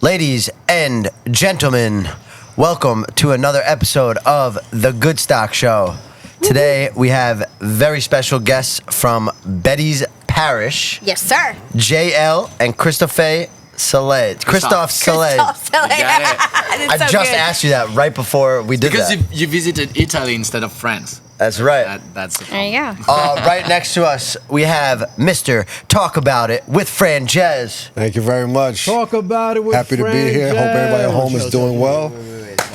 Ladies and gentlemen, welcome to another episode of the Goodstock Show. Today we have very special guests from Betty's Parish. Yes, sir. JL and Christophe Saleh. Christophe Saleh. I just asked you that right before we did because that. Because you visited Italy instead of France. That's right. That's the there you go. Right next to us, we have Mr. Talk About It with Fran Jez. Thank you very much. Talk about it with Happy to be here. Hope everybody at home is doing well.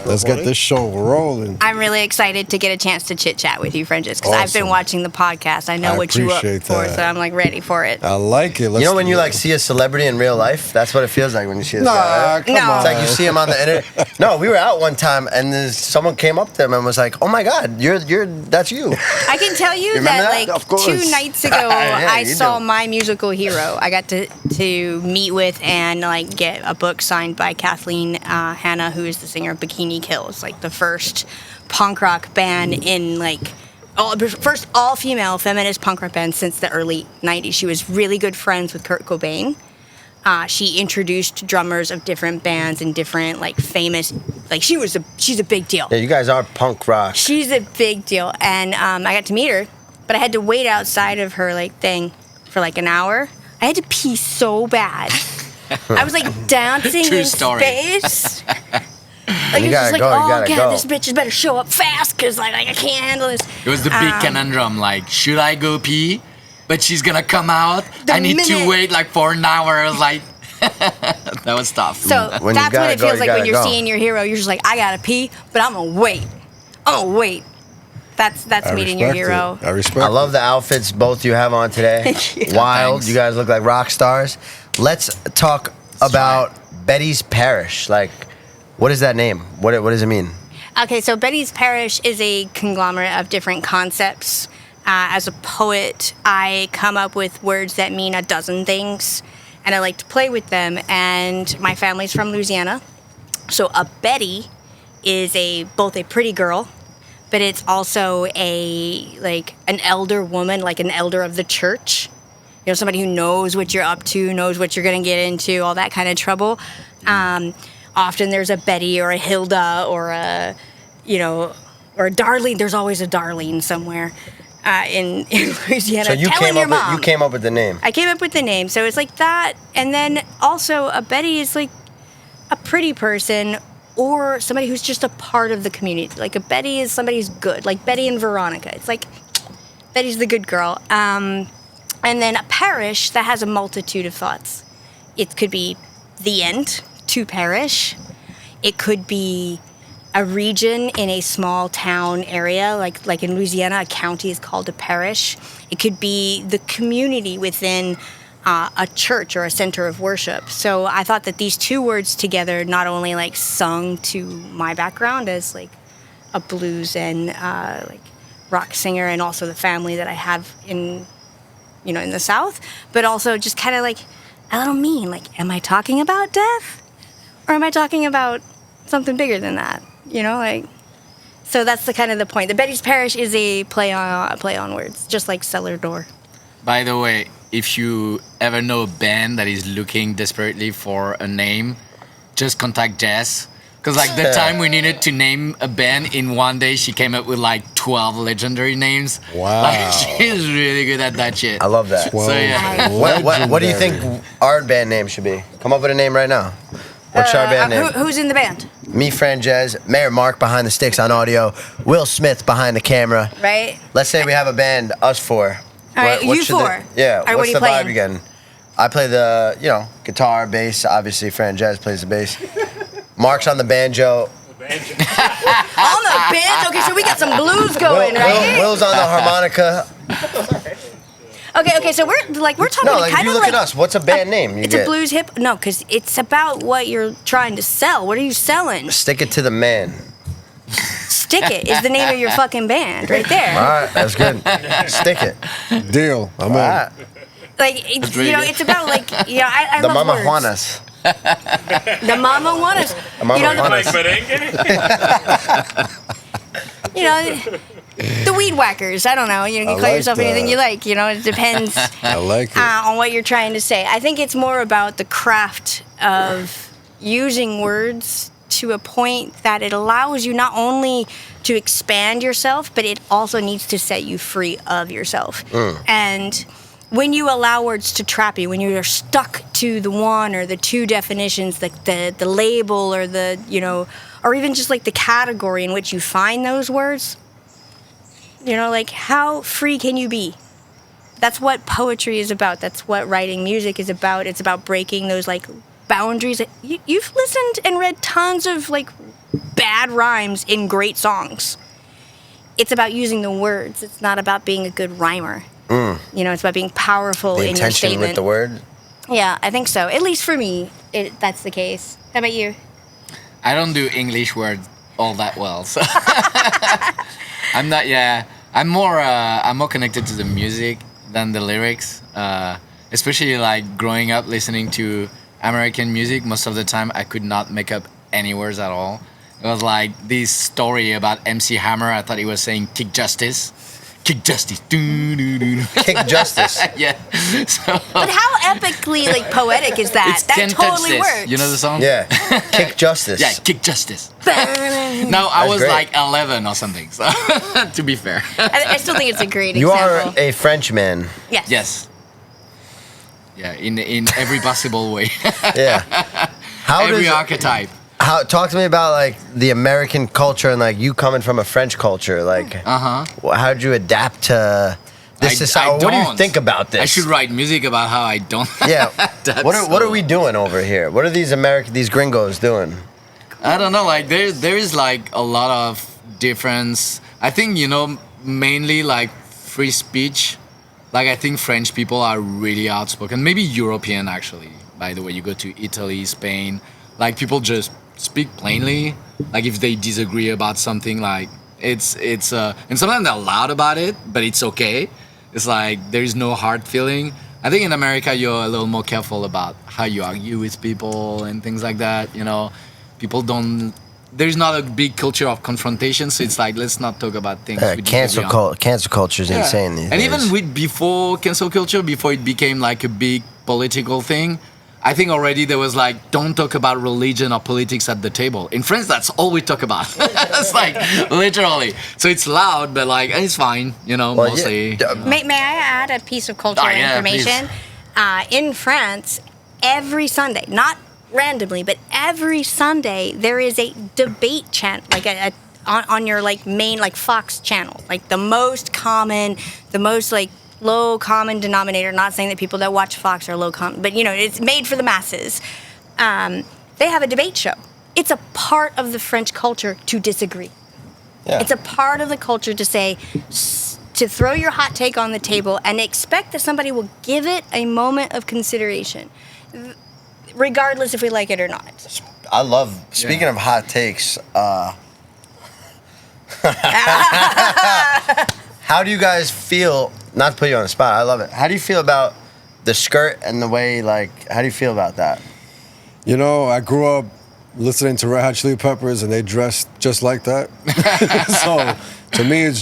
Let's get this show rolling. I'm really excited to get a chance to chit-chat with you, Frenches, because I've been watching the podcast. I know what you're up for, so I'm like ready for it. I like it. You know when you like see a celebrity in real life? That's what it feels like when you see this guy. Come on. It's like you see him on the internet. No, we were out one time and someone came up to him and was like, "Oh my God, that's you." I can tell you that like 2 nights ago, I saw my musical hero. I got to meet with and like get a book signed by Kathleen Hanna, who is the singer of Bikini Kill. It's like the first punk rock band in like first all-female feminist punk rock band since the early 90s. She was really good friends with Kurt Cobain. She introduced drummers of different bands and different like famous, like she's a big deal. Yeah, you guys are punk rock. She's a big deal, and I got to meet her, but I had to wait outside of her like thing for like an hour. I had to pee so bad. I was like dancing in space. Like, it was just like, oh, God, this bitch better show up fast, because, like, I can't handle this. It was the big conundrum, like, should I go pee? But she's gonna come out. I need to wait, like, for an hour. I was like, that was tough. So that's what it feels like when you're seeing your hero. You're just like, I gotta pee, but I'm gonna wait. That's meeting your hero. I respect it. I love the outfits both you have on today. Wild. Thanks. You guys look like rock stars. Let's talk about Betty's Parish. Like, what is that name? What does it mean? Okay, so Betty's Parish is a conglomerate of different concepts. As a poet, I come up with words that mean a dozen things, and I like to play with them. And my family's from Louisiana, so a Betty is both a pretty girl, but it's also an elder woman, like an elder of the church. You know, somebody who knows what you're up to, knows what you're gonna get into, all that kind of trouble. Often there's a Betty or a Hilda or a Darlene. There's always a Darlene somewhere in Louisiana. So you came up with the name. I came up with the name. So it's like that. And then also a Betty is like a pretty person or somebody who's just a part of the community. Like a Betty is somebody who's good. Like Betty and Veronica. It's like Betty's the good girl. And then a parish that has a multitude of thoughts. It could be the end. To parish. It could be a region in a small town area, like in Louisiana, a county is called a parish. It could be the community within a church or a center of worship. So I thought that these two words together not only like sung to my background as like a blues and like rock singer, and also the family that I have in the South, but also just kind of like a little mean. Like, am I talking about death? Or am I talking about something bigger than that? So that's the kind of the point. The Betty's Parish is a play on words, just like cellar door. By the way, if you ever know a band that is looking desperately for a name, just contact Jess. Because like the time we needed to name a band in one day, she came up with like 12 legendary names. Wow. Like, she's really good at that shit. I love that. So yeah. What do you think our band name should be? Come up with a name right now. What's our band name? Who's in the band? Me, Fran Jez, Mayor Mark behind the sticks on audio, Will Smith behind the camera. Right. Let's say we have a band, us four. All right, you four. Yeah. Right, what's what the are you vibe again? I play the, guitar, bass. Obviously, Fran Jez plays the bass. Mark's on the banjo. On the banjo? Okay, so we got some blues going, right? Will's on the harmonica. Okay, so we're talking No, like, kind you of look like at us. What's a band name? It's a blues hip. No, because it's about what you're trying to sell. What are you selling? Stick it to the man. Stick It is the name of your fucking band, right there. All right, that's good. Stick it. Deal. I'm in. Right. Like, it's about like, I The love Mama words. Juanas. The Mama Juanas. The Mama Juanas. The weed whackers. I don't know. You can call like yourself anything you like. It depends I like it. on what you're trying to say. I think it's more about the craft of using words to a point that it allows you not only to expand yourself, but it also needs to set you free of yourself. And when you allow words to trap you, when you're stuck to the one or the two definitions, like the label or the, or even just like the category in which you find those words, like how free can you be? That's what poetry is about. That's what writing music is about. It's about breaking those like boundaries. You've listened and read tons of like bad rhymes in great songs. It's about using the words. It's not about being a good rhymer. It's about being powerful in your statement. The intention with the word? Yeah, I think so. At least for me, that's the case. How about you? I don't do English words all that well, so I'm not. Yeah, I'm more connected to the music than the lyrics. Especially like growing up listening to American music. Most of the time, I could not make up any words at all. It was like this story about MC Hammer. I thought he was saying "kick justice." Kick justice. Kick justice. Yeah. So, but how epically like poetic is that? It's That Can't totally Touch This. works. You know the song? Yeah. Kick justice. Yeah, kick justice. No, I was great. like 11 or something. So, to be fair. I still think it's a great You example. are a Frenchman. Yes. Yes. Yeah, in every possible way. Yeah. How Every does archetype. talk to me about like the American culture and like you coming from a French culture. Like, how did you adapt to this society? What do you think about this? I should write music about how I don't. Yeah. What are we doing over here? What are these gringos doing? I don't know. Like there is like a lot of difference. I think mainly like free speech. Like I think French people are really outspoken. Maybe European actually. By the way, you go to Italy, Spain, like people just speak plainly. Like if they disagree about something, like it's and sometimes they're loud about it, but it's okay. It's like there's no hard feeling. I think in America you're a little more careful about how you argue with people and things like that. People don't. There's not a big culture of confrontation, so it's like let's not talk about things. Cancel culture is insane these days. Even before cancel culture, before it became like a big political thing, I think already there was like, don't talk about religion or politics at the table. In France, that's all we talk about. It's like, literally. So it's loud, but like, it's fine, mostly. Yeah. May I add a piece of cultural information? In France, every Sunday, not randomly, but every Sunday, there is a debate channel, like on your like main like Fox channel. Like the most common, the most like low common denominator, not saying that people that watch Fox are low common, but it's made for the masses. They have a debate show. It's a part of the French culture to disagree. Yeah. It's a part of the culture to say, to throw your hot take on the table and expect that somebody will give it a moment of consideration, regardless if we like it or not. I love, speaking of hot takes, how do you guys feel? Not to put you on the spot, I love it. How do you feel about the skirt and the way, like, how do you feel about that? I grew up listening to Red Hot Chili Peppers, and they dressed just like that. So to me, it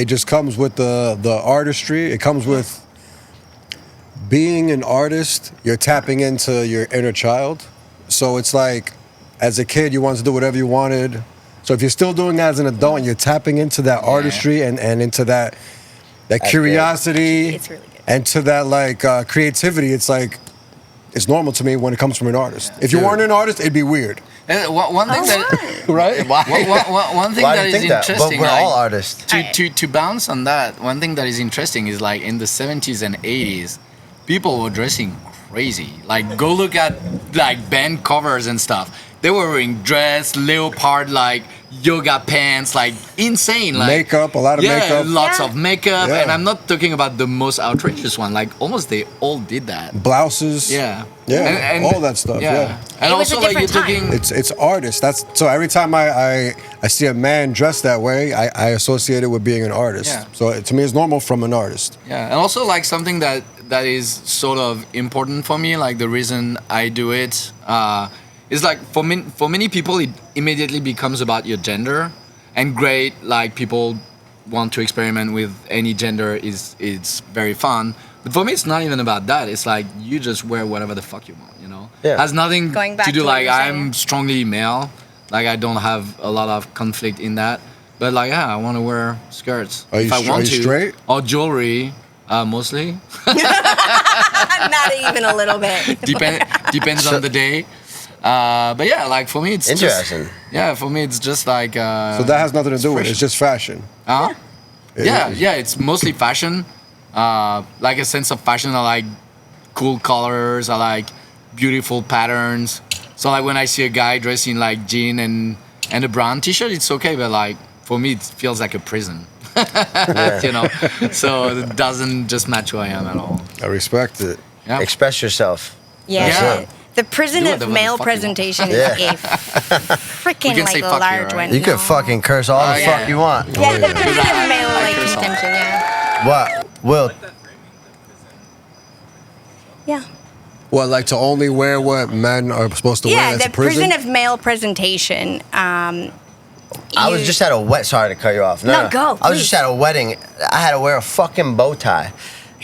just comes with the artistry. It comes with being an artist. You're tapping into your inner child. So it's like, as a kid, you wanted to do whatever you wanted. So if you're still doing that as an adult, and you're tapping into that artistry and into that curiosity, it's really good. and to that like creativity, it's like, it's normal to me when it comes from an artist. If you weren't an artist, it'd be weird. One thing that Right? one thing Why that do you is think that? interesting. But we're like, all artists. To bounce on that, one thing that is interesting is like in the 70s and 80s, people were dressing crazy. Like go look at like band covers and stuff. They were wearing dress, leopard, like yoga pants, like insane. Like Makeup, a lot of makeup. Lots of makeup. Yeah. And I'm not talking about the most outrageous one. Like almost they all did that. Blouses. Yeah. Yeah, all that stuff. Yeah. And It was also a like you're different talking. time. It's artist. So every time I see a man dressed that way, I associate it with being an artist. Yeah. So to me, it's normal from an artist. Yeah, and also like something that is sort of important for me, like the reason I do it, is like for many people it immediately becomes about your gender, and great, like people want to experiment with any gender it's very fun. But for me, it's not even about that. It's like you just wear whatever the fuck you want, you know? Yeah. Has nothing Going back to do to what like you're saying. I'm strongly male. Like I don't have a lot of conflict in that. But like I want to wear skirts Are you if I want to. straight? Or jewelry, mostly. Not even a little bit. Depends on the day. But yeah, like for me, it's Interesting. For me, it's just like. So that has nothing to do with it. It's just fashion. Huh? Yeah, it's mostly fashion. Like a sense of fashion. I like cool colors. I like beautiful patterns. So like when I see a guy dressed in like jean and a brown t-shirt, it's okay. But like for me, it feels like a prison. You know, so it doesn't just match who I am at all. I respect it. Yeah. Express yourself. Yeah. Yeah. The prison Do of whatever male the fuck you want. presentation Yeah. is a freaking We can like say a fuck you, large right? one. You could No. fucking curse all the yeah. fuck you want. Yeah, the yeah. prison of male like curse all. contention. Yeah. What? Will? Yeah. What, like to only wear what men are supposed to wear? Yeah, That's the a prison? prison of male presentation. I was you- just at a wet. Sorry to cut you off. No, go, I was just please. at a wedding. I had to wear a fucking bow tie.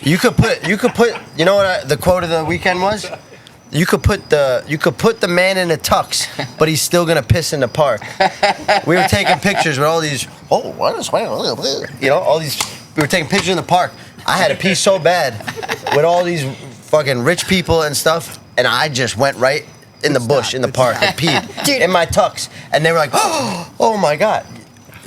You could put. You know what the quote of the weekend was? You could put the man in a tux, but he's still gonna piss in the park. We were taking pictures with all these. Oh, what is you know all these? We were taking pictures in the park. I had to pee so bad with all these fucking rich people and stuff, and I just went right in the bush in the park and peed Dude. in my tux, and they were like, "Oh my god."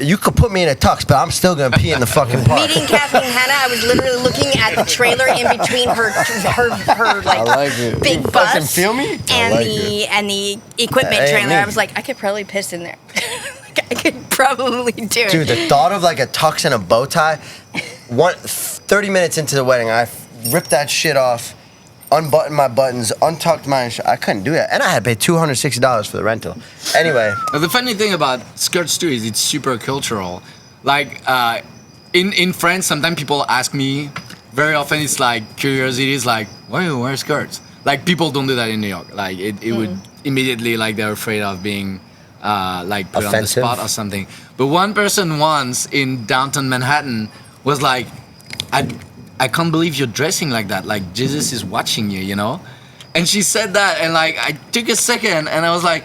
You could put me in a tux, but I'm still gonna pee in the fucking park. Meeting Kathleen Hanna, I was literally looking at the trailer in between her like, like it. big You bus fucking feel me? and like the equipment Hey, trailer. me. I was like, I could probably piss in there. Like, I could probably do it. Dude, the thought of like a tux and a bow tie. 30 minutes into the wedding, I ripped that shit off, unbuttoned my buttons, untucked my. I couldn't do that, and I had to pay $260 for the rental. Anyway, But the funny thing about skirts too is it's super cultural. Like in France, sometimes people ask me. Very often, it's like curiosity is like, why do you wear skirts? Like people don't do that in New York. Like it would immediately like they're afraid of being like put Offensive? on the spot or something. But one person once in downtown Manhattan was like, I can't believe you're dressing like that. Like Jesus is watching you, you know? And she said that, and like I took a second, and I was like,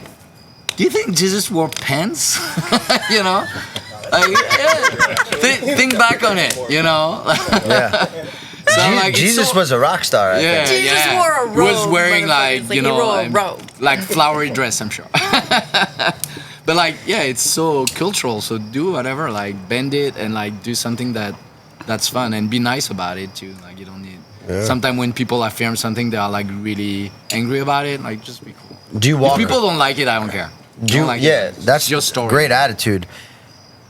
do you think Jesus wore pants? You know? Like, yeah. Think back on it, you know? yeah, So like, it's Jesus so- was a rock star. I yeah, think. Jesus yeah. wore a He was robe, wearing like motherfuckers. Like, you he know wore a robe. like flowery dress, I'm sure. But like yeah, it's so cultural. So do whatever, like bend it and like do something that's fun and be nice about it too. Like you don't need. Yeah. Sometimes when people affirm something, they are like really angry about it. Like just be cool. Do you If walk? people don't like it, I don't care. do you, Don't like yeah, it. that's It's your story. great attitude.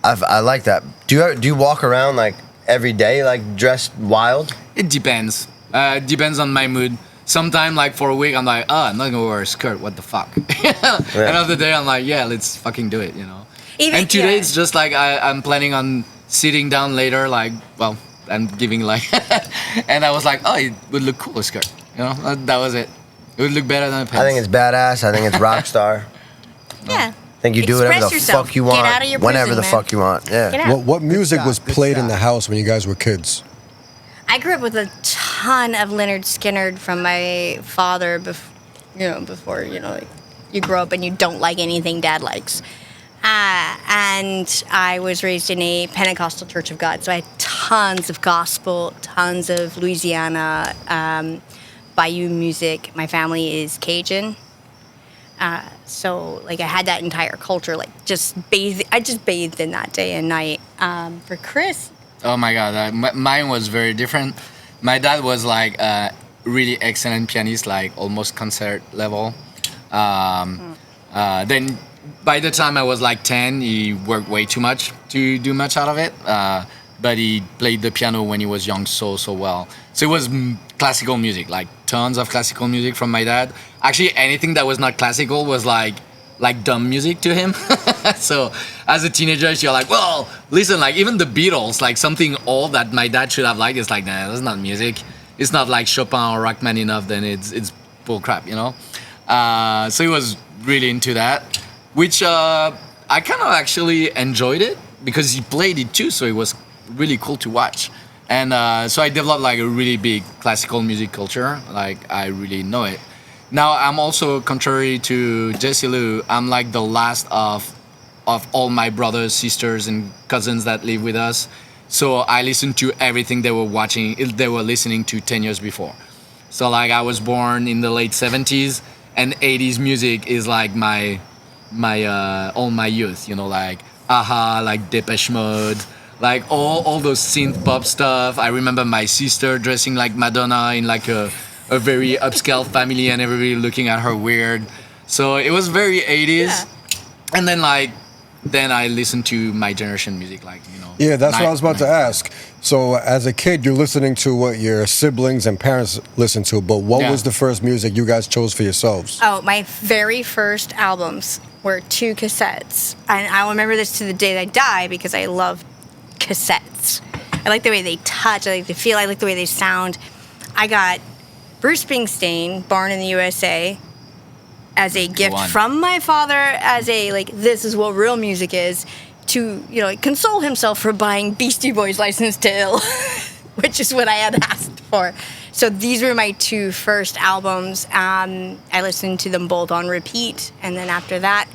I like that. Do you walk around like every day, like dressed wild? It depends. It depends on my mood. Sometimes, like for a week, I'm like, I'm not gonna wear a skirt. What the fuck? Another day, I'm like, yeah, let's fucking do it. You know. Even- And today, yeah. it's just like I'm planning on sitting down later. Like, well, I'm giving like, and I was like, oh, it would look cool a skirt. You know, that was it. It would look better than a pants. I think it's badass. I think it's rock star. Yeah. I think you do whatever Express the yourself. fuck you Get want, out of your whenever prison, the man. fuck you want. Yeah. Get out. What music was Good played in stuff. the house when you guys were kids? I grew up with a ton of Leonard Skinner from my father. Before like, you grow up and you don't like anything Dad likes. And I was raised in a Pentecostal Church of God, so I had tons of gospel, tons of Louisiana Bayou music. My family is Cajun. So like I had that entire culture, like I just bathed in that day and night. For Chris, Oh my god, mine was very different. My dad was like a really excellent pianist, like almost concert level. Then by the time I was like 10, he worked way too much to do much out of it. But he played the piano when he was young so well. So it was classical music, like tons of classical music from my dad. Actually, anything that was not classical was like dumb music to him. So as a teenager, you're like, well, listen, like even the Beatles, like something old that my dad should have liked, is like, nah, that's not music. It's not like Chopin or Rachmaninoff, then it's bull crap, you know? So he was really into that, which I kind of actually enjoyed it because he played it too. So it was really cool to watch. And so I developed like a really big classical music culture. Like I really know it. Now I'm also, contrary to Jesse Lou, I'm like the last of all my brothers, sisters, and cousins that live with us. So I listened to everything they were listening to 10 years before. So like I was born in the late 70s, and 80s music is like my all my youth, you know, like Aha, like Depeche Mode, like all those synth pop stuff. I remember my sister dressing like Madonna in like a very upscale family, and everybody looking at her weird. So it was very 80s. Yeah. And then I listened to my generation music, like, you know. Yeah, that's what I was about to ask. So as a kid, you're listening to what your siblings and parents listen to, but what was the first music you guys chose for yourselves? Oh, my very first albums were 2 cassettes. And I will remember this to the day that I die because I love cassettes. I like the way they touch, I like the feel, I like the way they sound. I got Bruce Springsteen, Born in the USA, as a gift from my father, as a, like, this is what real music is, to, you know, like, console himself for buying Beastie Boys' License to Ill, which is what I had asked for. So these were my 2 first albums. I listened to them both on repeat, and then after that,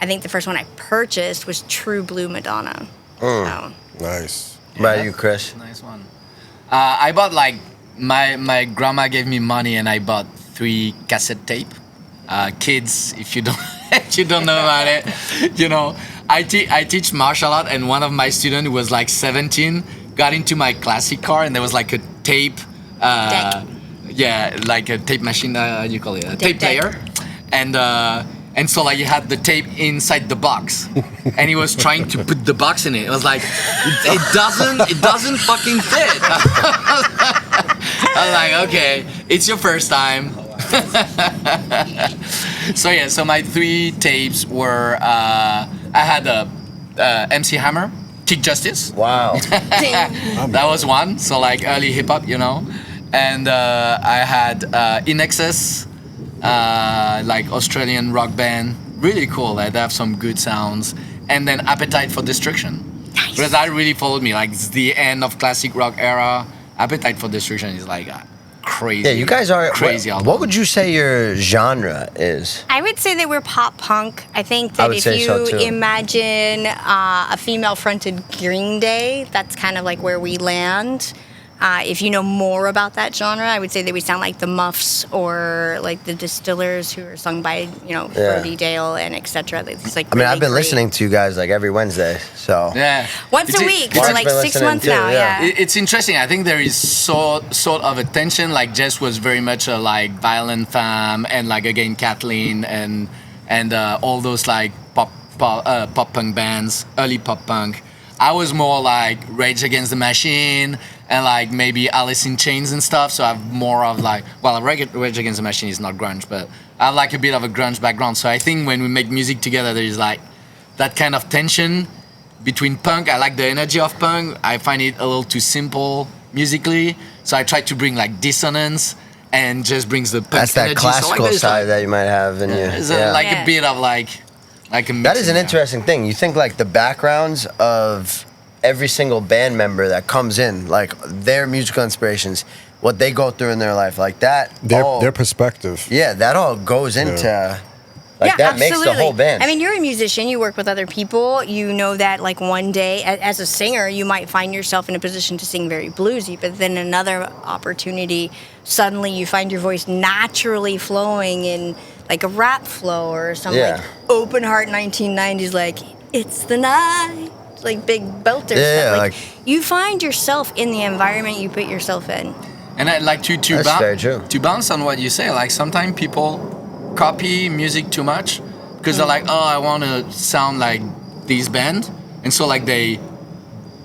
I think the first one I purchased was True Blue Madonna. So. Nice. What about you, Chris? Nice one. I bought like, my grandma gave me money, and I bought 3 cassette tape. Kids, if you don't know about it, you know, I teach martial art, and one of my students who was like 17 got into my classic car, and there was like a tape, like a tape machine, you call it a tape player, and so like you had the tape inside the box, and he was trying to put the box in it. It was like it doesn't fucking fit. I was like, okay, it's your first time. So my 3 tapes were I had MC Hammer, Kick Justice. Wow. That was one. So like early hip hop, you know, and I had In Excess, like Australian rock band, really cool. Like, they have some good sounds, and then Appetite for Destruction. Nice. Because that really followed me. Like, it's the end of classic rock era. Appetite for Destruction is like crazy. Yeah, you guys are crazy. What would you say your genre is? I would say that we're pop punk. I think that if you imagine a female-fronted Green Day, that's kind of like where we land. If you know more about that genre, I would say that we sound like the Muffs or like the Distillers, who are sung by, you know, Brody Dale and etc. It's like, I mean, really I've been great. listening to you guys like every Wednesday, so Yeah. Once a week for like 6 months now. Yeah. It's interesting. I think there is sort of a tension. Like, Jess was very much a like Violent Femme, and like again Kathleen and all those like pop punk bands, early pop punk. I was more like Rage Against the Machine and like maybe Alice in Chains and stuff. So I have more of like, well, Rage Against the Machine is not grunge, but I have like a bit of a grunge background. So I think when we make music together, there is like that kind of tension between punk. I like the energy of punk. I find it a little too simple musically. So I try to bring like dissonance and just brings the punk that's that energy. classical So like, side that you might have in you. It's a bit of like a mix. That is an interesting thing. You think like the backgrounds of every single band member that comes in, like their musical inspirations, what they go through in their life, like that. Their perspective. Yeah, that all goes into. Like, yeah, that makes the whole band. I mean, you're a musician. You work with other people. You know that, like, one day, as a singer, you might find yourself in a position to sing very bluesy, but then another opportunity, suddenly you find your voice naturally flowing in, like, a rap flow or some, like, open heart 1990s, like, it's the night, like, big belter stuff. Like, you find yourself in the environment you put yourself in. And I'd like to bounce on what you say. Like, sometimes people copy music too much because they're like, oh, I want to sound like this band, and so like they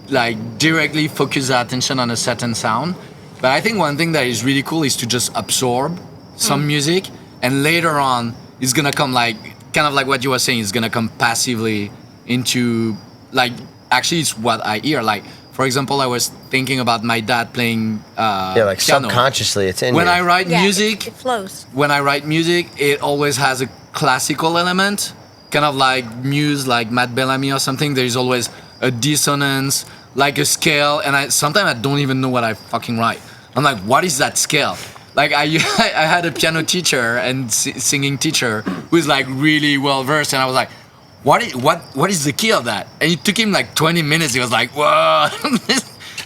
like directly focus their attention on a certain sound. But I think one thing that is really cool is to just absorb some music, and later on it's gonna come like kind of like what you were saying, it's gonna come passively into like, actually it's what I hear. Like, for example, I was thinking about my dad playing like piano. Subconsciously it's in when you. I write music, it flows. When I write music, it always has a classical element, kind of like Muse, like Matt Bellamy or something. There's always a dissonance like a scale, and sometimes I don't even know what I fucking write. I'm like, what is that scale? Like I had a piano teacher and singing teacher who's like really well versed, and I was like, what is the key of that? And it took him like 20 minutes. He was like, whoa,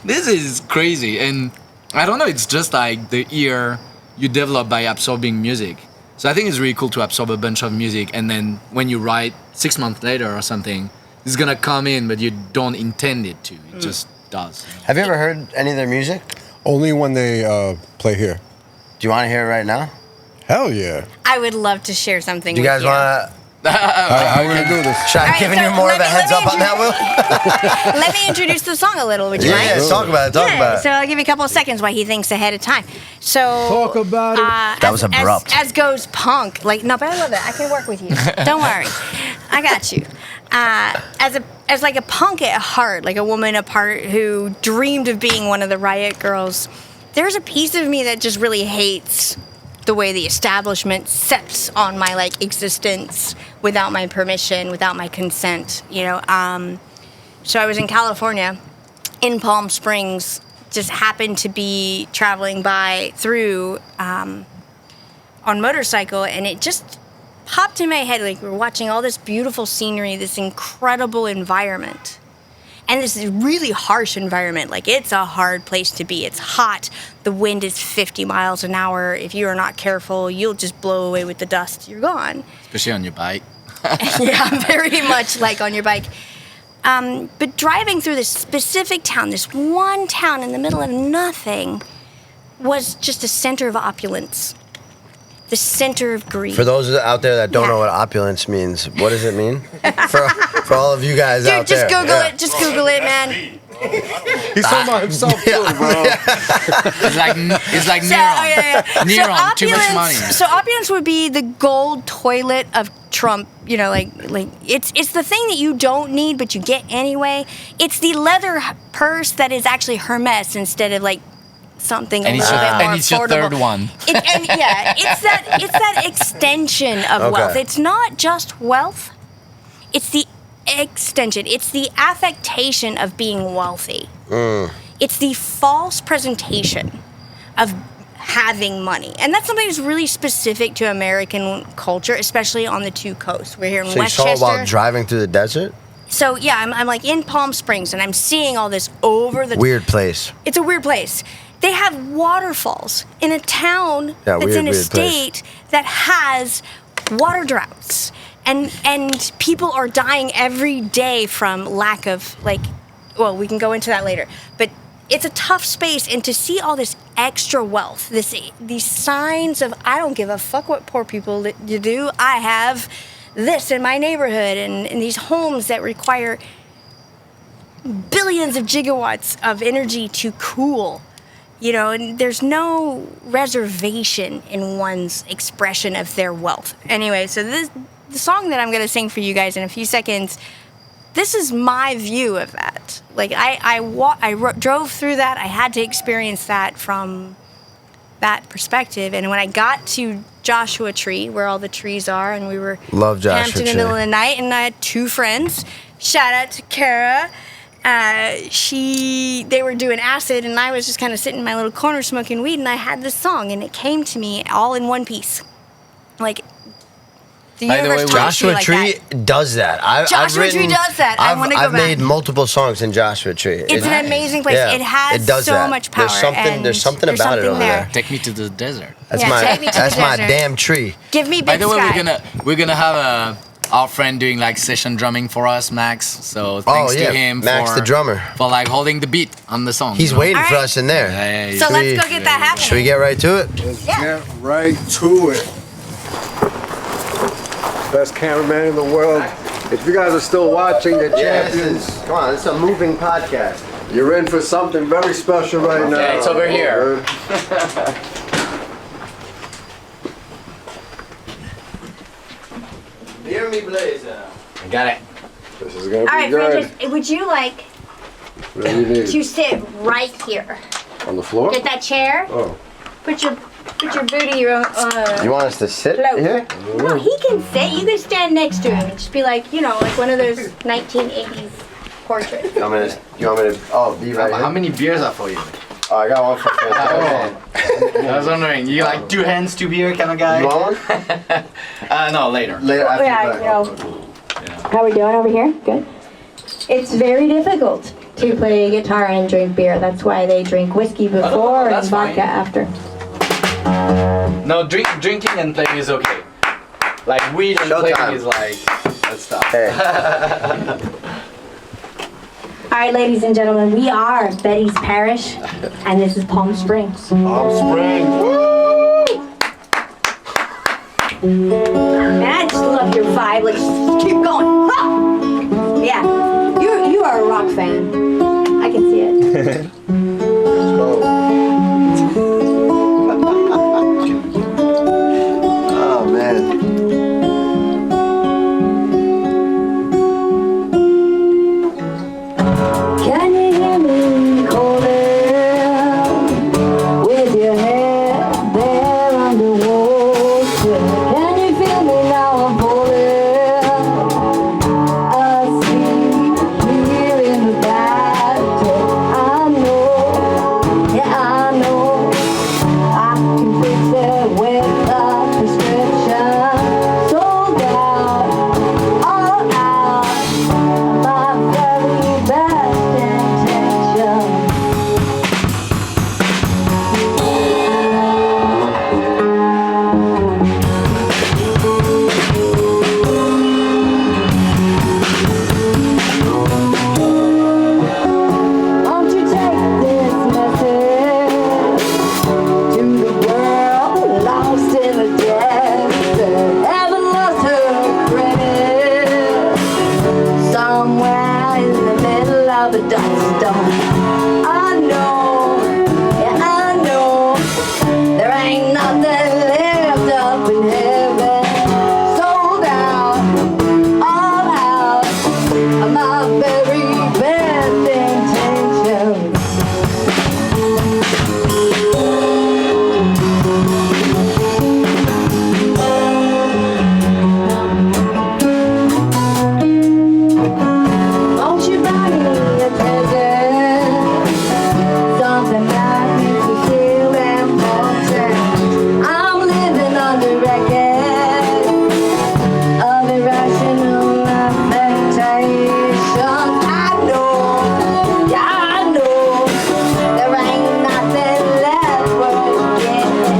this is crazy. And I don't know, it's just like the ear you develop by absorbing music. So I think it's really cool to absorb a bunch of music, and then when you write 6 months later or something, it's gonna come in, but you don't intend it to. It just does. Have you ever heard any of their music? Only when they play here. Do you want to hear it right now? Hell yeah. I would love to share something Do you with guys you. want to? How are we going to do this? Should I All right, give so you more of a let me heads up on that, Will? Let me introduce the song a little, would you Yeah, mind? talk about it. Talk about So it. I'll give you a couple of seconds while he thinks ahead of time. So Talk about it. That was abrupt. As goes punk, like no, but I love it. I can work with you. Don't worry, I got you. As like a punk at heart, like a woman at heart who dreamed of being one of the Riot Girls. There's a piece of me that just really hates the way the establishment sets on my like existence without my permission, without my consent, you know. So I was in California, in Palm Springs, just happened to be traveling through on motorcycle, and it just popped in my head, like we were watching all this beautiful scenery, this incredible environment. And this is a really harsh environment. Like, it's a hard place to be. It's hot. The wind is 50 miles an hour. If you are not careful, you'll just blow away with the dust. You're gone. Especially on your bike. Yeah, very much like on your bike. But driving through this specific town, this one town in the middle of nothing, was just a center of opulence. The center of greed. For those out there that don't know what opulence means, what does it mean? for all of you guys out Dude, there. just Google it. Just Google it, man. He's talking about himself too, bro. It's like So, Neron. Neron, too much money. So opulence would be the gold toilet of Trump. You know, like it's the thing that you don't need but you get anyway. It's the leather purse that is actually Hermes instead of like something And a it's little your- bit more and it's your affordable. third one. It's that extension of Okay. wealth. It's not just wealth. It's the extension. It's the affectation of being wealthy. It's the false presentation of having money. And that's something that's really specific to American culture, especially on the two coasts. We're here in So you Westchester. saw while driving through the desert? So yeah, I'm like in Palm Springs and I'm seeing all this over the Weird place. It's a weird place. They have waterfalls in a town that's in a weird place. state that has water droughts. And people are dying every day from lack of, like, well, we can go into that later. But it's a tough space, and to see all this extra wealth, these signs of, I don't give a fuck what poor people you do. I have this in my neighborhood, and these homes that require billions of gigawatts of energy to cool. You know, and there's no reservation in one's expression of their wealth. Anyway, so the song that I'm going to sing for you guys in a few seconds, this is my view of that. Like, I drove through that. I had to experience that from that perspective. And when I got to Joshua Tree, where all the trees are, and we were Love Joshua camped in the Tree. middle of the night, and I had two friends. Shout out to Kara. They were doing acid, and I was just kind of sitting in my little corner smoking weed, and I had this song, and it came to me all in one piece. Like, the By the universe way, talks to you Joshua like Tree that. does that. I've Joshua written, Tree does that. I wanna go I've back. made multiple songs in Joshua Tree. It's an amazing place. Yeah, It has it does so that. much power. There's something about it over there. Take me to the desert. That's Yeah, take me to the that's my desert. damn tree. Give me Big By the way, Sky. we're gonna have our friend doing like session drumming for us, Max. So thanks to him Max for the drummer. for like holding the beat on the song. He's you know? waiting for All right. us in there. Yeah, So Should let's we- go get that happening. Should we get right to it? Let's Yeah. get right to it. Best cameraman in the world. If you guys are still watching, the champions, Come on, it's a moving podcast. you're in for something very special right now. it's over here. Hear me blazer. I got it. This is gonna All be right, good. Francis, would you like What do you need? to sit right here? On the floor? Get that chair. Oh. Put your booty You want us to sit Float. here? No, he can sit. You can stand next to him and just be like, you know, like one of those 1980s portrait. You want me to be right How here? many beers are for you? Oh, I got one for Chris. I was wondering, you like 2 hands, 2 beer kind of guy? You want one? No, later. Later after Yeah, you you know, how we doing over here? Good. It's very difficult to play guitar and drink beer. That's why they drink whiskey before and that's vodka fine. after. No, drinking and playing is okay. Like weed and Showtime. playing is like, let's stop. Hey. All right, ladies and gentlemen, we are Betty's Parish, and this is Palm Springs. Palm Springs. And I just love your vibe. Like, just keep going. Ha! Yeah, you are a rock fan. I can see it. Let's go. Oh, man. Can you hear me calling with your head there on the water? Can you feel me now? I'm falling asleep here in the bathtub. I know, yeah, I know I can fix it with a prescription. Sold out, all out, my very best intention. Won't you take this message to the world lost in the desert? Haven't lost her credit somewhere in the middle of a dust storm. I know, yeah, I know there ain't nothing left up in heaven. Sold out, all out of my very best intentions. Won't you buy me a present? Something that makes me feel important. I'm living on the record of irrational affectations. I know, yeah, I know there ain't nothing left worth getting.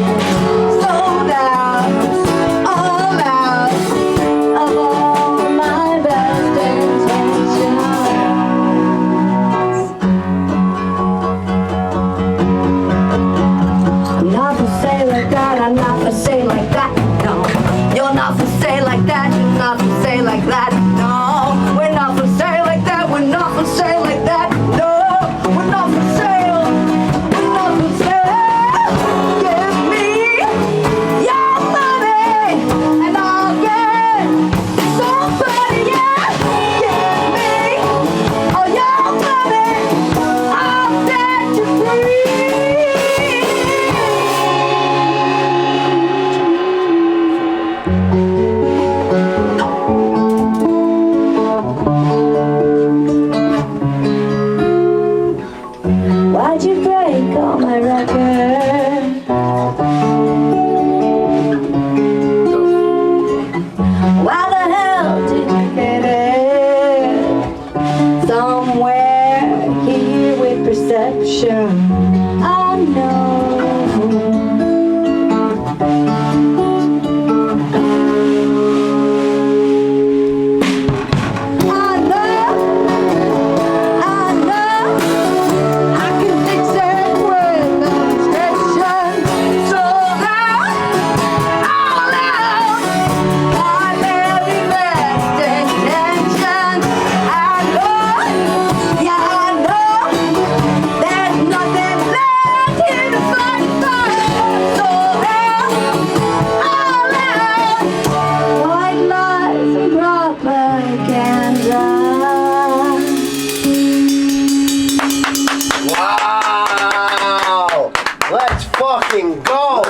Sold out, all out of all my best intentions. I'm not for sale like that, I'm not for sale like that, no. You're not for sale like that, you're not for sale like that, no. We're not for sale like that, we're not for sale like that, no. We're not for sale, we're not for sale. Give me your money and I'll get somebody else. Give me all your money, I'll set you free. Why'd you break all my records? Why the hell did you get it? Somewhere here with perception. I know. I can fix it with a prescription. Sold out, all out, my very best intention. I know, yeah, I know, there's nothing left here to fight for. Sold out, all out, white lies and propaganda. Wow! Let's fucking go!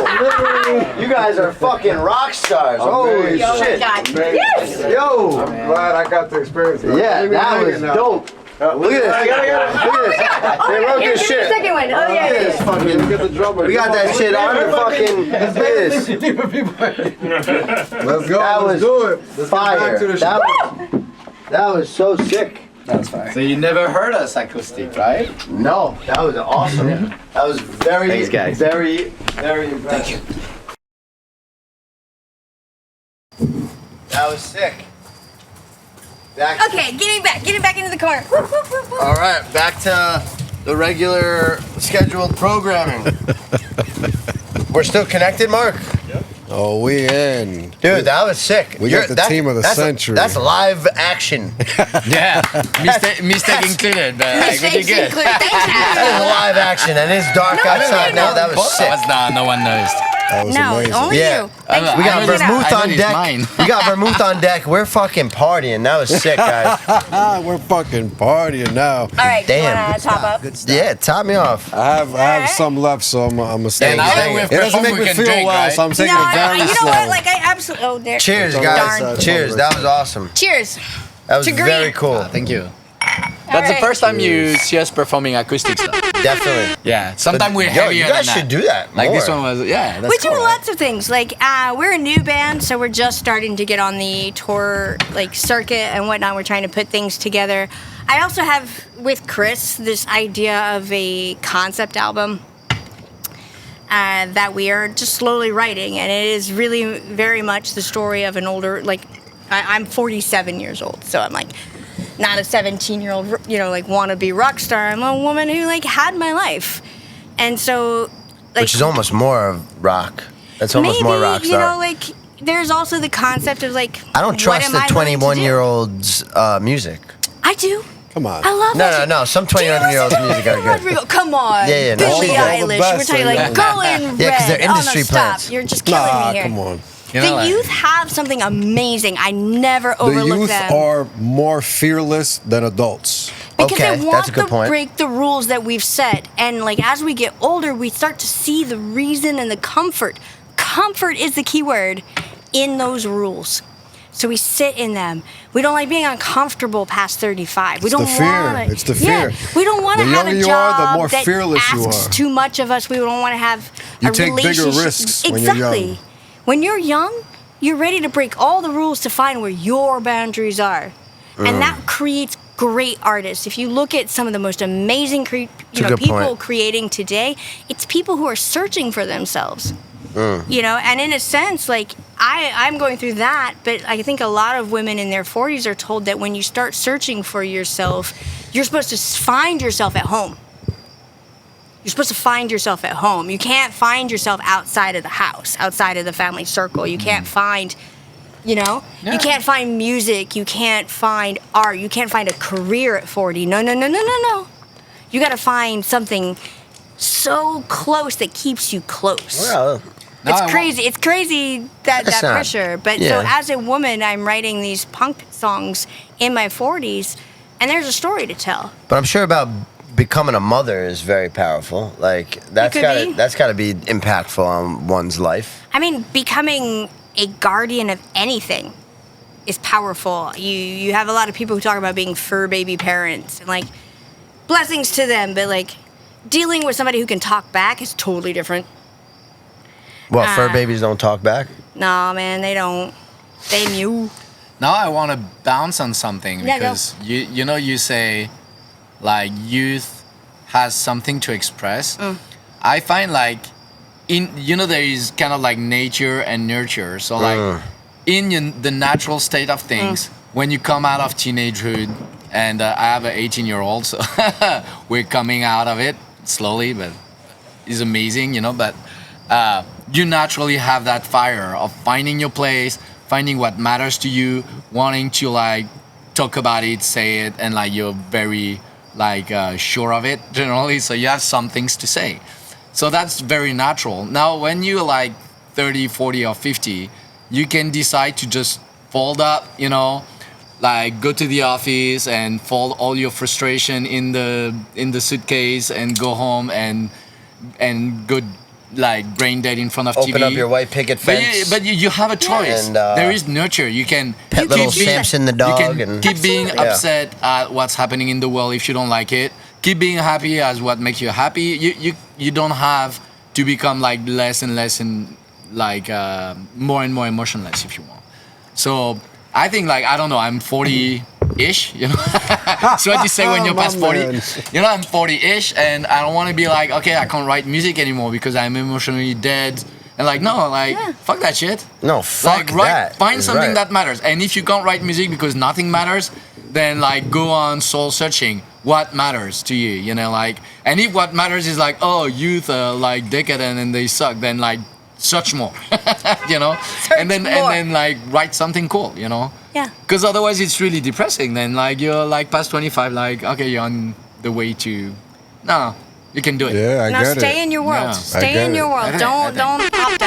You guys are fucking rock stars. Holy Amazing. shit. God. Amazing. Yes! Yo! I'm glad I got to experience that. Yeah, Leave me that hanging was now. dope. Look at this. Look at this. They wrote this Here's shit. the second one. Oh, yeah, Look at this fucking. Look at the drummer. We got that shit on the fucking. Look at this. Let's go. That Let's was do it. Let's fire. get back to the show. That was so sick. That's fine. So you never heard us acoustic, right? No, that was awesome. That was very, Thanks, guys. very, very impressive. That was sick. Okay, getting back into the corner. Woo, woo, woo, woo. All right, back to the regular scheduled programming. We're still connected, Mark? Oh, we in. Dude, that was sick. We got the team of the century. That's live action. Yeah. Mistake included, but like, we did good. That is live action, and it's dark outside now. That was sick. No one knows. That was No, amazing. only Yeah. you. Thank you We for got bringing it up. vermouth I on know deck. it's mine. We got vermouth on deck. We're fucking partying. That was sick, guys. We're fucking partying now. All right, Damn. you want to top up? Yeah, top me off. I have some left, so I'm gonna stay. And now that Thank we've you. It doesn't make performed, me we can feel drink, well, right? so I'm taking No, it very you know slow. what? Like, I absolutely. Oh, there. Cheers, Darn. guys. Cheers. That was awesome. Cheers. That was To green. very cool. Thank you. That's the right. first time you see us performing acoustic stuff. Definitely. Yeah. Sometimes we're Yo, heavier you than guys that. should do that Like more. this one was, yeah. That's We cool, do right? lots of things. Like, we're a new band, so we're just starting to get on the tour, like, circuit and whatnot. We're trying to put things together. I also have, with Chris, this idea of a concept album that we are just slowly writing. And it is really very much the story of an older, like, I'm 47 years old, so I'm, like, not a 17-year-old, like, wannabe rock star. I'm a woman who, like, had my life. And so, like... Which is almost more of rock. That's almost maybe, more rock you star. know, like, there's also the concept of, like, I don't trust the what am I willing to do? 21-year-old's music. I do. Come on. I love No, that. no. Some 21-year-olds music are good. Rodrigo, come on. Yeah, no, Billie she's good. All the Eilish. best, We're talking yeah. like Girl in Red. Yeah, 'cause they're industry oh, no, plants. stop. You're just killing Nah, me here. come on. You know, The like- youth have something amazing. I never The overlook youth them. are more fearless than adults. Because Okay, they want that's a good to point. break the rules that we've set. And like as we get older, we start to see the reason and the comfort. Comfort is the key word in those rules. So we sit in them. We don't like being uncomfortable past 35. We It's don't the fear. want It's the fear. Yeah, we don't want to The have a younger you job are, the more that fearless you asks are. too much of us. We don't want to have You a take bigger relationship. risks when you're Exactly. young. When you're young, you're ready to break all the rules to find where your boundaries are. And that creates great artists. If you look at some of the most amazing a people good point. creating today, it's people who are searching for themselves. You know, and in a sense, like I'm going through that, but I think a lot of women in their 40s are told that when you start searching for yourself, you're supposed to find yourself at home. You're supposed to find yourself at home. You can't find yourself outside of the house, outside of the family circle. You can't find, you know, Yeah. you can't find music. You can't find art. You can't find a career at 40. No. You got to find something so close that keeps you close. Well, No, I It's wa- crazy. It's crazy that That's not- pressure. But so yeah. as a woman, I'm writing these punk songs in my 40s, and there's a story to tell. but I'm sure about becoming a mother is very powerful. Like that's could be. got to be impactful on one's life. I mean, becoming a guardian of anything is powerful. You have a lot of people who talk about being fur baby parents and like blessings to them, but like dealing with somebody who can talk back is totally different. Well, fur Ah. babies don't talk back. Nah, man, they don't. They mew. Now I want to bounce on something Yeah, go. because you know you say like youth has something to express. I find like there is kind of like nature and nurture. So like in the natural state of things, when you come out of teenagehood, and I have an 18-year-old, so we're coming out of it slowly, but it's amazing, you know. But you naturally have that fire of finding your place, finding what matters to you, wanting to like talk about it, say it, and like you're very like sure of it generally. So you have some things to say. So that's very natural. Now when you're like 30, 40, or 50, you can decide to just fold up, you know, like go to the office and fold all your frustration in the suitcase and go home and go like brain dead in front of TV. Open up your white picket fence. But you have a choice. And, there is nurture. You can pet little keep being- Samson the dog. You can and keep being Yeah. upset at what's happening in the world if you don't like it. Keep being happy as what makes you happy. You don't have to become like less and less and like more and more emotionless if you want. So I think like I don't know. I'm 40-ish. You know, so what you say when you're My past 40. man. You know, I'm 40-ish, and I don't want to be like, okay, I can't write music anymore because I'm emotionally dead. And like, no, like, fuck that shit. No, fuck Like, that. find You're something right. that matters. And if you can't write music because nothing matters, then like go on soul searching. What matters to you? You know, like, and if what matters is like, oh, youth are like decadent and they suck, then like search more. You know, and then like write something cool. You know. Yeah. Because otherwise it's really depressing. Then like you're like past 25, like okay, you're on the way to, no, you can do it. Yeah, I Now get stay it. in your world. Yeah. I Stay get in your it. world. I Don't think. opt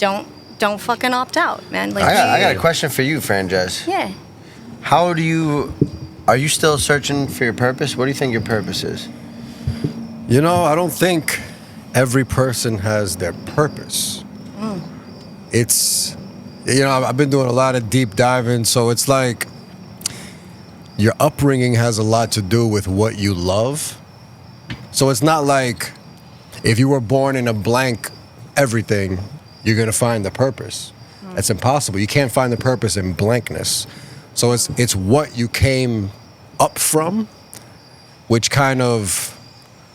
out. Don't fucking opt out, man. Like I got a question for you, Frances. Yeah. Are you still searching for your purpose? What do you think your purpose is? You know, I don't think every person has their purpose. It's, you know, I've been doing a lot of deep diving, so it's like your upbringing has a lot to do with what you love. So it's not like if you were born in a blank everything, you're gonna find the purpose. That's impossible. You can't find the purpose in blankness. So it's what you came up from, which kind of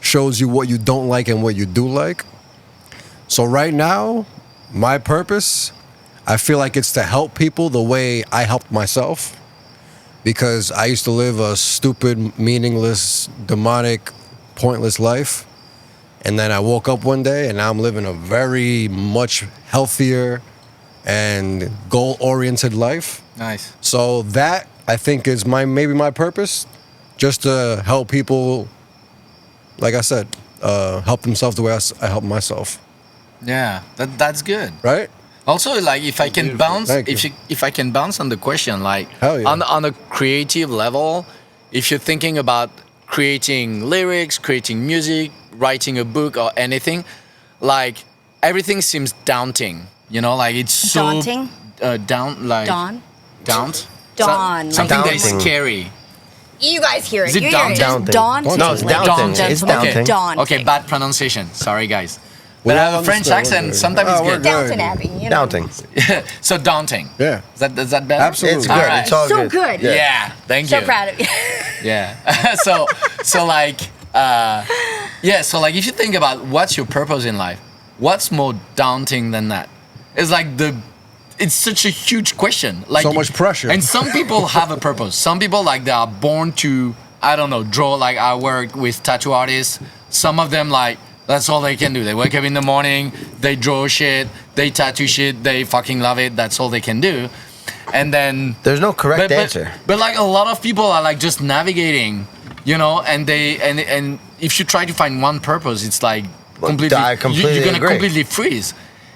shows you what you don't like and what you do like. So right now, my purpose, I feel like it's to help people the way I helped myself. Because I used to live a stupid, meaningless, demonic, pointless life. And then I woke up one day and now I'm living a very much healthier and goal-oriented life. Nice. So that, I think, is maybe my purpose, just to help people, like I said, help themselves the way I help myself. Yeah, that's good. Right? Also, like if I can bounce, Thank if I can bounce on the question, like Hell yeah. on a creative level, if you're thinking about creating lyrics, creating music, writing a book or anything, like everything seems daunting. You know, like it's so Daunting? Dawn. Dawn. Something that's Daunting. scary. You guys hear it. Is it You hear daunting? Dawn. No, it's Like daunting. It's gentlemen. daunting. Daunting. Okay, bad pronunciation. Sorry, guys. We But I all have a French understand accent. what Sometimes you're it's doing. good. Oh, we're Downton Abbey. You know. Daunting. So daunting. Yeah. Is that better? Absolutely. It's good. All right. It's all So good. good. Yeah. Thank you. So proud of you. Yeah. so like so like if you think about what's your purpose in life, what's more daunting than that? It's like it's such a huge question. Like So much pressure. And some people have a purpose. Some people like they are born to, I don't know, draw. Like I work with tattoo artists. Some of them like that's all they can do. They wake up in the morning, they draw shit, they tattoo shit, they fucking love it. That's all they can do. And then There's no correct answer. But like a lot of people are like just navigating, you know, and they and if you try to find one purpose, it's like completely, I completely you're gonna agree. completely freeze.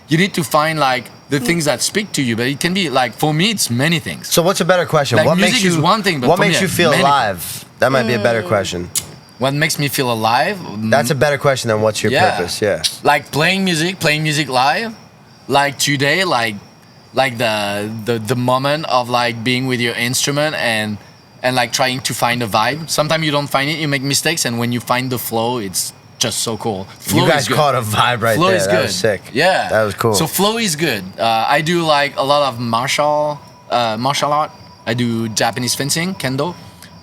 You need to find like the things that speak to you, but it can be like for me, it's many things. So what's a better question? Like, what music makes you is one thing, but what for me, makes you feel many- alive? That might be a better question. What makes me feel alive? That's a better question than what's your purpose. Yeah. Like playing music live. Like today, like the moment of like being with your instrument and like trying to find a vibe. Sometimes you don't find it, you make mistakes, and when you find the flow, it's just so cool. Flow You guys is good. caught a vibe right Flow there. is That good. was sick. Yeah, That was cool. So flow is good. I do like a lot of martial art. I do Japanese fencing, kendo.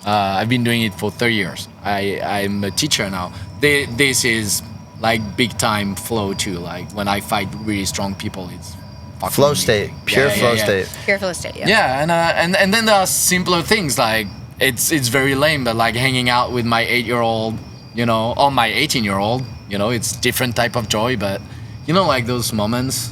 I've been doing it for 30 years. I'm a teacher now. This is like big time flow too. Like when I fight really strong people, it's fucking Flow amazing. state. Pure Yeah, flow yeah. state. Careful estate. Yeah. Yeah, and then there are simpler things like it's very lame, but like hanging out with my 8-year-old, you know, or my 18-year-old, you know, it's different type of joy, but you know, like those moments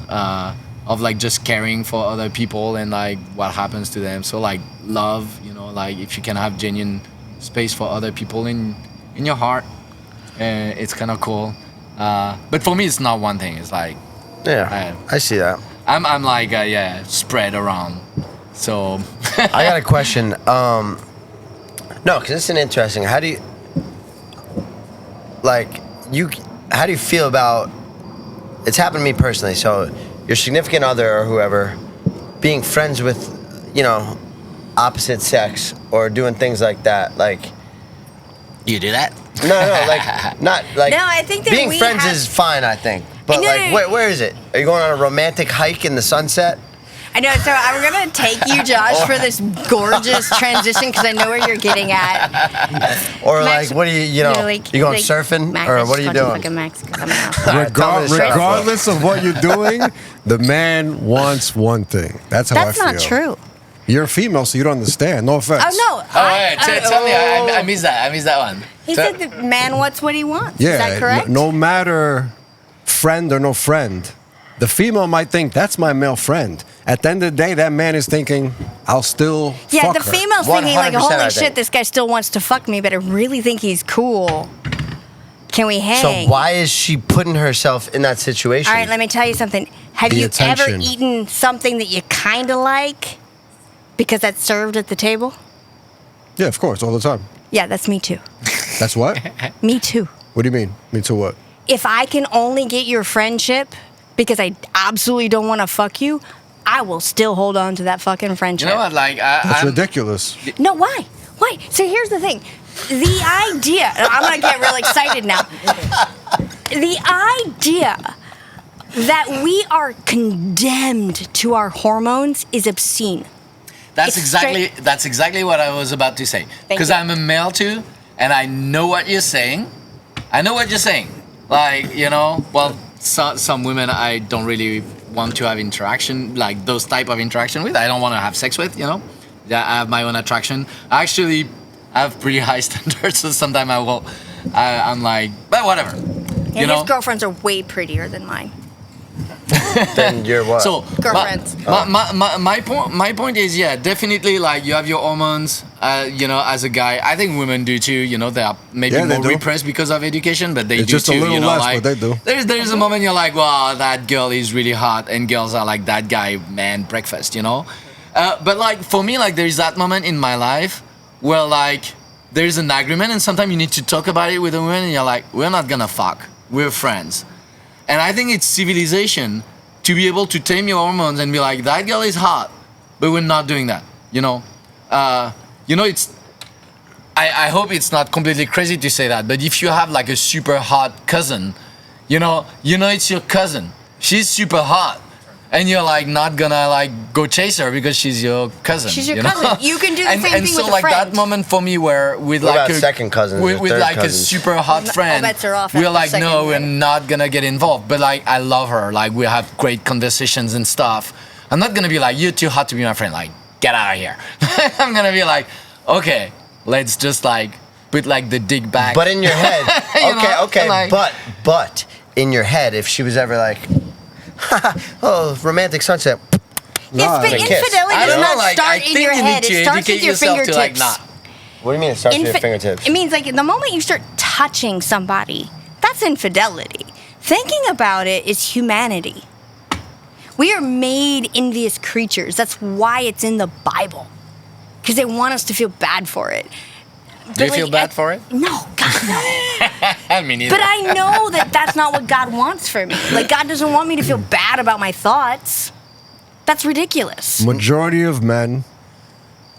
of like just caring for other people and like what happens to them. So like love, you know, like if you can have genuine space for other people in your heart, it's kind of cool. But for me, it's not one thing. It's like Yeah. I see that. I'm like spread around. So I got a question. No, because it's an interesting. How do you feel about it's happened to me personally. So your significant other or whoever being friends with, you know, opposite sex or doing things like that, like. You do that? No, like not like. No, I think that being we friends have- is fine. I think, but No, like, no. where is it? Are you going on a romantic hike in the sunset? I know, so I'm gonna take you, Josh, for this gorgeous transition because I know where you're getting at. Or Max, like, what are you know, like- you going like, surfing Max, or I what are just you called doing? Fucking Max 'cause I'm out. All right, tell me to shut up. Regardless of what you're doing, the man wants one thing. That's how That's I feel. not true. You're a female, so you don't understand. No offense. Oh no! Oh, wait, tell me. I missed that. I missed that one. He said the man wants what he wants. Yeah, Is that correct? no matter friend or no friend, the female might think that's my male friend. At the end of the day, that man is thinking, I'll still Yeah, fuck the her. female's thinking like, 100%, I holy think. shit, this guy still wants to fuck me, but I really think he's cool. Can we hang? So why is she putting herself in that situation? All right, let me tell you something. Have The you ever attention. eaten something that you kind of like because that's served at the table? Yeah, of course, all the time. Yeah, that's me too. That's what? Me too. What do you mean? Me too what? If I can only get your friendship because I absolutely don't want to fuck you, I will still hold on to that fucking You friendship. know what? Like, That's I'm, ridiculous. No, why? Why? So here's the thing. The idea, I'm going to get real excited now. The idea that we are condemned to our hormones is obscene. That's It's exactly what I was about to say. Because you. I'm a male too, and I know what you're saying. I know what you're saying. Like, you know, well, some women I don't really want to have interaction, like those type of interaction with. I don't want to have sex with, you know. Yeah, I have my own attraction. I actually have pretty high standards, so sometimes I'm like, but whatever. And You know? his girlfriends are way prettier than mine. Then you're what? So Girlfriends. my point is, yeah, definitely, like, you have your hormones. You know, as a guy, I think women do too. You know, they are maybe Yeah, they more do. repressed because of education, but they It's do just a too. little You know, less, like, but they do. There's a moment you're like, wow, that girl is really hot, and girls are like, that guy, man, breakfast. You know, but like for me, like there's that moment in my life where like there's an agreement, and sometimes you need to talk about it with a woman, and you're like, we're not gonna fuck, we're friends. And I think it's civilization to be able to tame your hormones and be like, that girl is hot, but we're not doing that. You know, it's. I hope it's not completely crazy to say that, but if you have like a super hot cousin, you know it's your cousin. She's super hot, and you're like not gonna like go chase her because she's your cousin. She's your you know? cousin. You can do the and, same and thing so with a like friend. that moment for me where with What like about second cousins or with third like cousins? a super hot All friend, bets are off we're after like, second no, we're grade. not gonna get involved. But like I love her. Like we have great conversations and stuff. I'm not gonna be like, you're too hot to be my friend. Like get out of here. I'm gonna be like, okay, let's just like put like the dick back. But in your head, You know, okay, like- but in your head, if she was ever like, oh, romantic sunset, Nah, But a kiss. infidelity I does don't know, not like, start I in think your you head. need to It starts educate with your yourself to like fingertips. not. what do you mean it starts with your Infi- fingertips? It means like the moment you start touching somebody, that's infidelity. Thinking about it is humanity. We are made envious creatures. That's why it's in the Bible. Because they want us to feel bad for it. Do you feel bad for it? No, God, no. I mean, either. But I know that that's not what God wants for me. Like, God doesn't want me to feel bad about my thoughts. That's ridiculous. Majority of men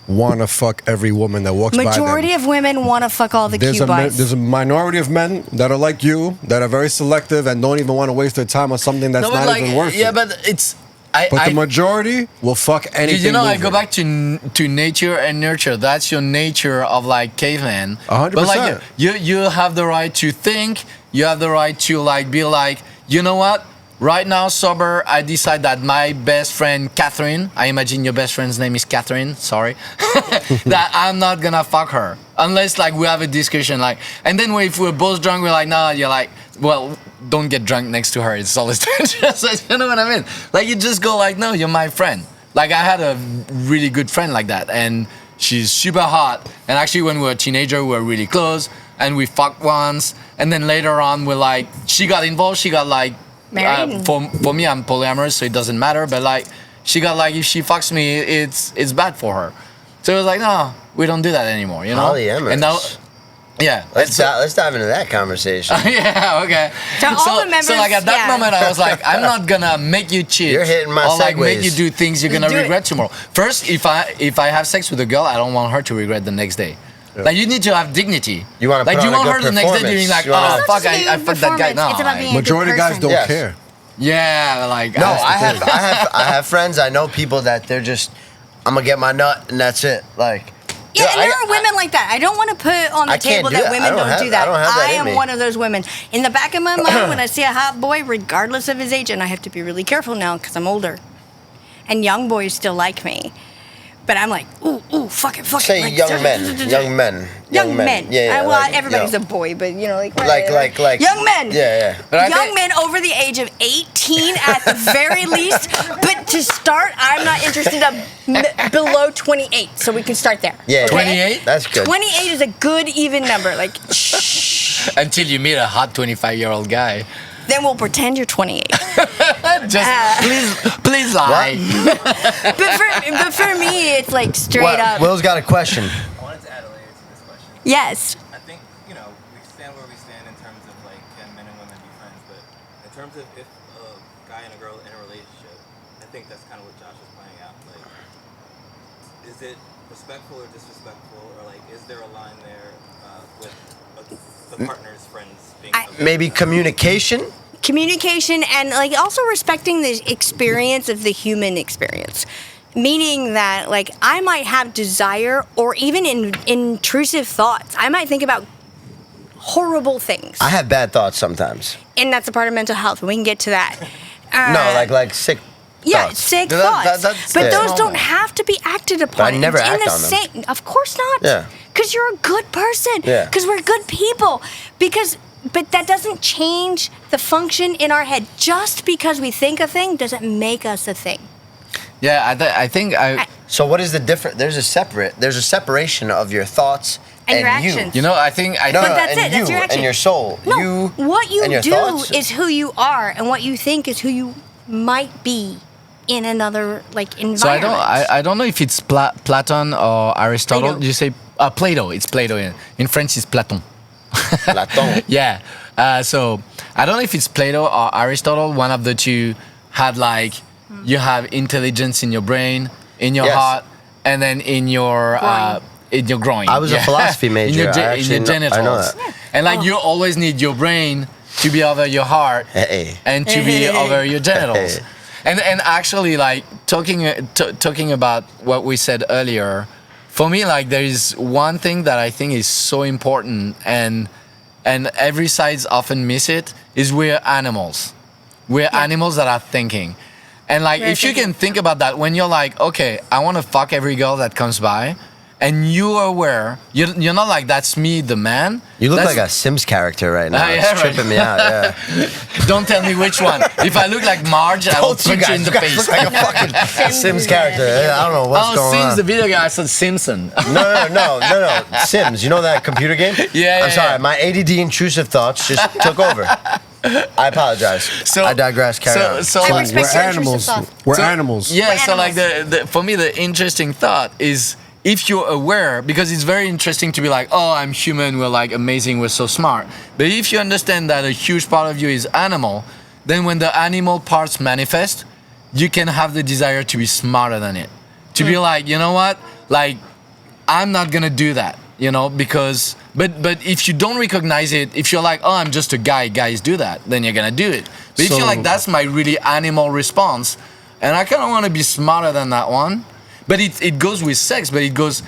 want to fuck every woman that walks by them. Majority of women want to fuck all the There's cute boys. there's a minority of men that are like you, that are very selective and don't even want to waste their time on something that's No, but not like, even worth yeah, it. but it's. But the majority will fuck anything. You know, I moving. go back to nature and nurture. That's your nature of like caveman. 100%. But like you have the right to think. You have the right to like be like, you know what? Right now, sober, I decide that my best friend Catherine. I imagine your best friend's name is Catherine. Sorry, that I'm not gonna fuck her unless like we have a discussion. Like, and then if we're both drunk, we're like, nah. You're like, well, don't get drunk next to her. It's always dangerous. You know what I mean? Like you just go like, no, you're my friend. Like I had a really good friend like that, and she's super hot. And actually, when we were a teenager, we were really close, and we fucked once. And then later on, we're like, she got involved. She got like, Married? for me, I'm polyamorous, so it doesn't matter. But like, she got like, if she fucks me, it's bad for her. So it was like, no, we don't do that anymore. You know? Polyamorous. And now, Yeah. Let's dive into that conversation. Yeah, okay. So all the members- so like at that yeah. moment, I was like, I'm not gonna make you cheat. You're hitting my or like make segues. you do things you're gonna Do it. regret tomorrow. First, if I have sex with a girl, I don't want her to regret the next day. Like you need to have dignity. You wanna like put you on a want good her the next day performance. doing like, You wanna- oh It's not fuck, just I about fucked that guy. performance, No, it's about like- being a good Majority of guys person. don't Yes. care. yeah, like No, that's the thing. I have friends. I know people that they're just, I'm gonna get my nut and that's it. Like, Yeah, and I- there are women like that. I don't want to put on the I can't table do that that. women I don't don't have- do that. I don't have that I in am me. one of those women. In the back of my mind, when I see a hot boy, regardless of his age, and I have to be really careful now because I'm older, and young boys still like me, but I'm like, ooh, fuck it. say like, young men. Young men. Yeah, Well, like, everybody's you a boy, but you know, like Like young men. Yeah. But I Young think- men over the age of 18 at the very least. But to start, I'm not interested of below 28, so we can start there. Yeah. okay? 28? That's good. 28 is a good even number. Like, Until you meet a hot 25-year-old guy. then we'll pretend you're 28. Just please lie. But for me, it's like straight What? up. Will's got a question. I wanted to add a layer to this question. Yes. I think, we stand where we stand in terms of, like, can men and women be friends? But in terms of if a guy and a girl in a relationship, I think that's kind of what Josh was pointing out. Like, is it respectful or disrespectful? Or, like, is there a line there with the partner's friends being... Maybe communication. Communication and like also respecting the experience of the human experience. Meaning that like I might have desire or even intrusive thoughts. I might think about horrible things. I have bad thoughts sometimes. And that's a part of mental health. We can get to that. No, like sick. Yeah, thoughts. sick That- thoughts. that's- but yeah. those don't have to be acted upon. I never It's in act the on them. same, of course not. Yeah. Because you're a good person. Yeah. Because we're good people. But that doesn't change the function in our head. Just because we think a thing doesn't make us a thing. Yeah, I think So what is the difference? There's a separation of your thoughts And your you. actions. you know I think No, But no, that's and it, that's you your action. and your soul. No, You what you and your do thoughts. is who you are, and what you think is who you might be in another like environment. so I don't know if it's Platon or Aristotle. Plato. You say Plato. It's Plato. In French, it's Platon. Platon. Yeah. So I don't know if it's Plato or Aristotle. One of the two had like you have intelligence in your brain, in your Yes. heart, and then in your groin. I was a philosophy major. In your, I in actually your know- I genitals. know that. And like you always need your brain to be over your heart Hey. and to be over your genitals. Hey. And actually, like talking about what we said earlier, for me, like there is one thing that I think is so important, and every sides often miss it, is we're animals. We're animals that are thinking. And like, We're if you thinking. can think about that, when you're like, okay, I want to fuck every girl that comes by, and you are aware, you're not like, that's me, the man. You look That's- like a Sims character right now. Ah, It's yeah, right. tripping me out. Yeah. Don't tell me which one. If I look like Marge, I will Both you punch you in guys, the you guys face. look like a fucking Sims character. I don't know what's Oh, going Sims, on. the video guy, I said Simpson. No. Sims. You know that computer game? Yeah, I'm sorry. yeah. My ADD intrusive thoughts just took over. I apologize. So- I digress. Carry on. So I like, respect We're your intrusive animals. thoughts. We're So- animals. yeah. We're So like animals. for me, the interesting thought is if you're aware, because it's very interesting to be like, oh, I'm human, we're like amazing, we're so smart. But if you understand that a huge part of you is animal, then when the animal parts manifest, you can have the desire to be smarter than it. To be like, you know what? Like, I'm not gonna do that, because but if you don't recognize it, if you're like, oh, I'm just a guy, guys do that, then you're gonna do it. But if So- you're like, that's my really animal response, and I kind of want to be smarter than that one, but it goes with sex, but it goes.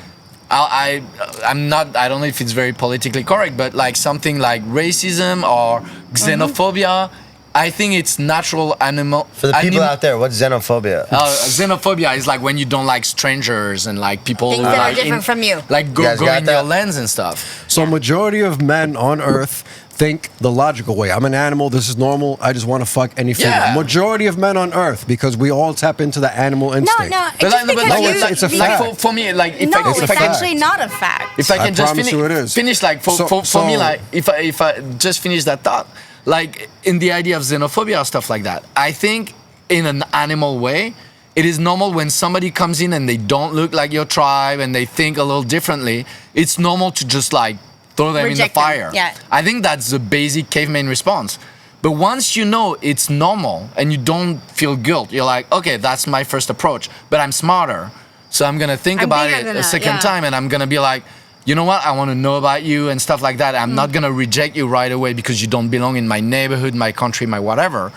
I'm not. I don't know if it's very politically correct, but like something like racism or xenophobia, I think it's natural animal. For the people out there, what's xenophobia? Xenophobia is like when you don't like strangers and like people Things who that are like different from you. like You guys go got in your that? lens and stuff. So majority of men on Earth think the logical way. I'm an animal. This is normal. I just want to fuck any female. Yeah. Majority of men on Earth, because we all tap into the animal No, instinct. no. But Just because no, you, it's a you- fact. for me, like if No, I, it's if I can, actually not a fact. if I I can just promise you it is. finish like for me, So- like if I just finish that thought, like in the idea of xenophobia or stuff like that, I think in an animal way, it is normal when somebody comes in and they don't look like your tribe and they think a little differently. It's normal to just like throw them Reject in the them, fire. yeah. I think that's the basic caveman response. But once you know it's normal and you don't feel guilt, you're like, okay, that's my first approach, but I'm smarter. So I'm gonna think I'm about bigger it than a that, second yeah. time, and I'm gonna be like, you know what, I wanna know about you and stuff like that. I'm not gonna reject you right away because you don't belong in my neighborhood, my country, my whatever.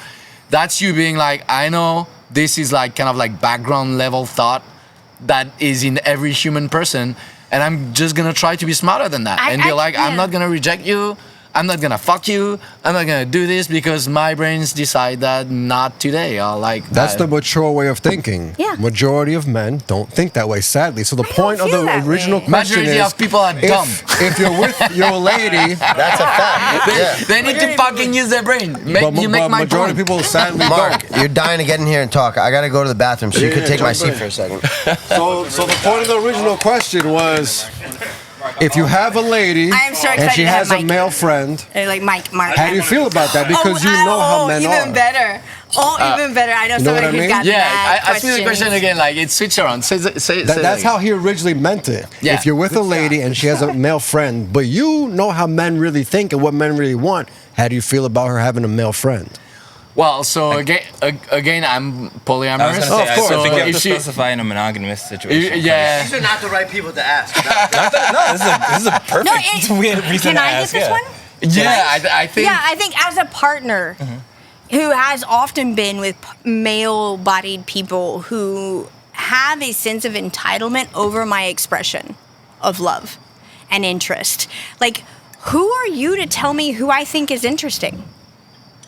That's you being like, I know this is like kind of like background level thought that is in every human person, and I'm just gonna try to be smarter than that and be like, I'm not gonna reject you, I'm not gonna fuck you, I'm not gonna do this because my brains decide that not today. Or like That's the mature way of thinking. Yeah. Majority of men don't think that way, sadly. So the point of feel the that original way. question Majority is, of people are dumb. if you're with your lady, That's a fact. Yeah. They need to fucking use their brain. You make but my majority point. of people sadly Mark, don't. you're dying to get in here and talk. I gotta go to the bathroom, so you could take my jump seat in. for a second. So the point of the original question was, if you have a lady I am so and excited she to have has a Mike. male friend, They're like Mark. how do you feel about that? Because you know how men even are. better. Even better. I know you know what somebody I who's mean? got Yeah, mad I see the question questions. again. Like it's switch around. Say That's it how he originally meant it. Yeah. If you're with a lady and she has a male friend, but you know how men really think and what men really want, how do you feel about her having a male friend? Well, so again, I'm polyamorous. I was going to say, of course. I think you have if to she- specify in a monogamous situation. yeah. These are not the right people to ask. No, this is a perfect reason Can to I get ask. this yeah. one? Yeah, I think. Yeah, I think as a partner who has often been with male-bodied people who have a sense of entitlement over my expression of love and interest. Like, who are you to tell me who I think is interesting?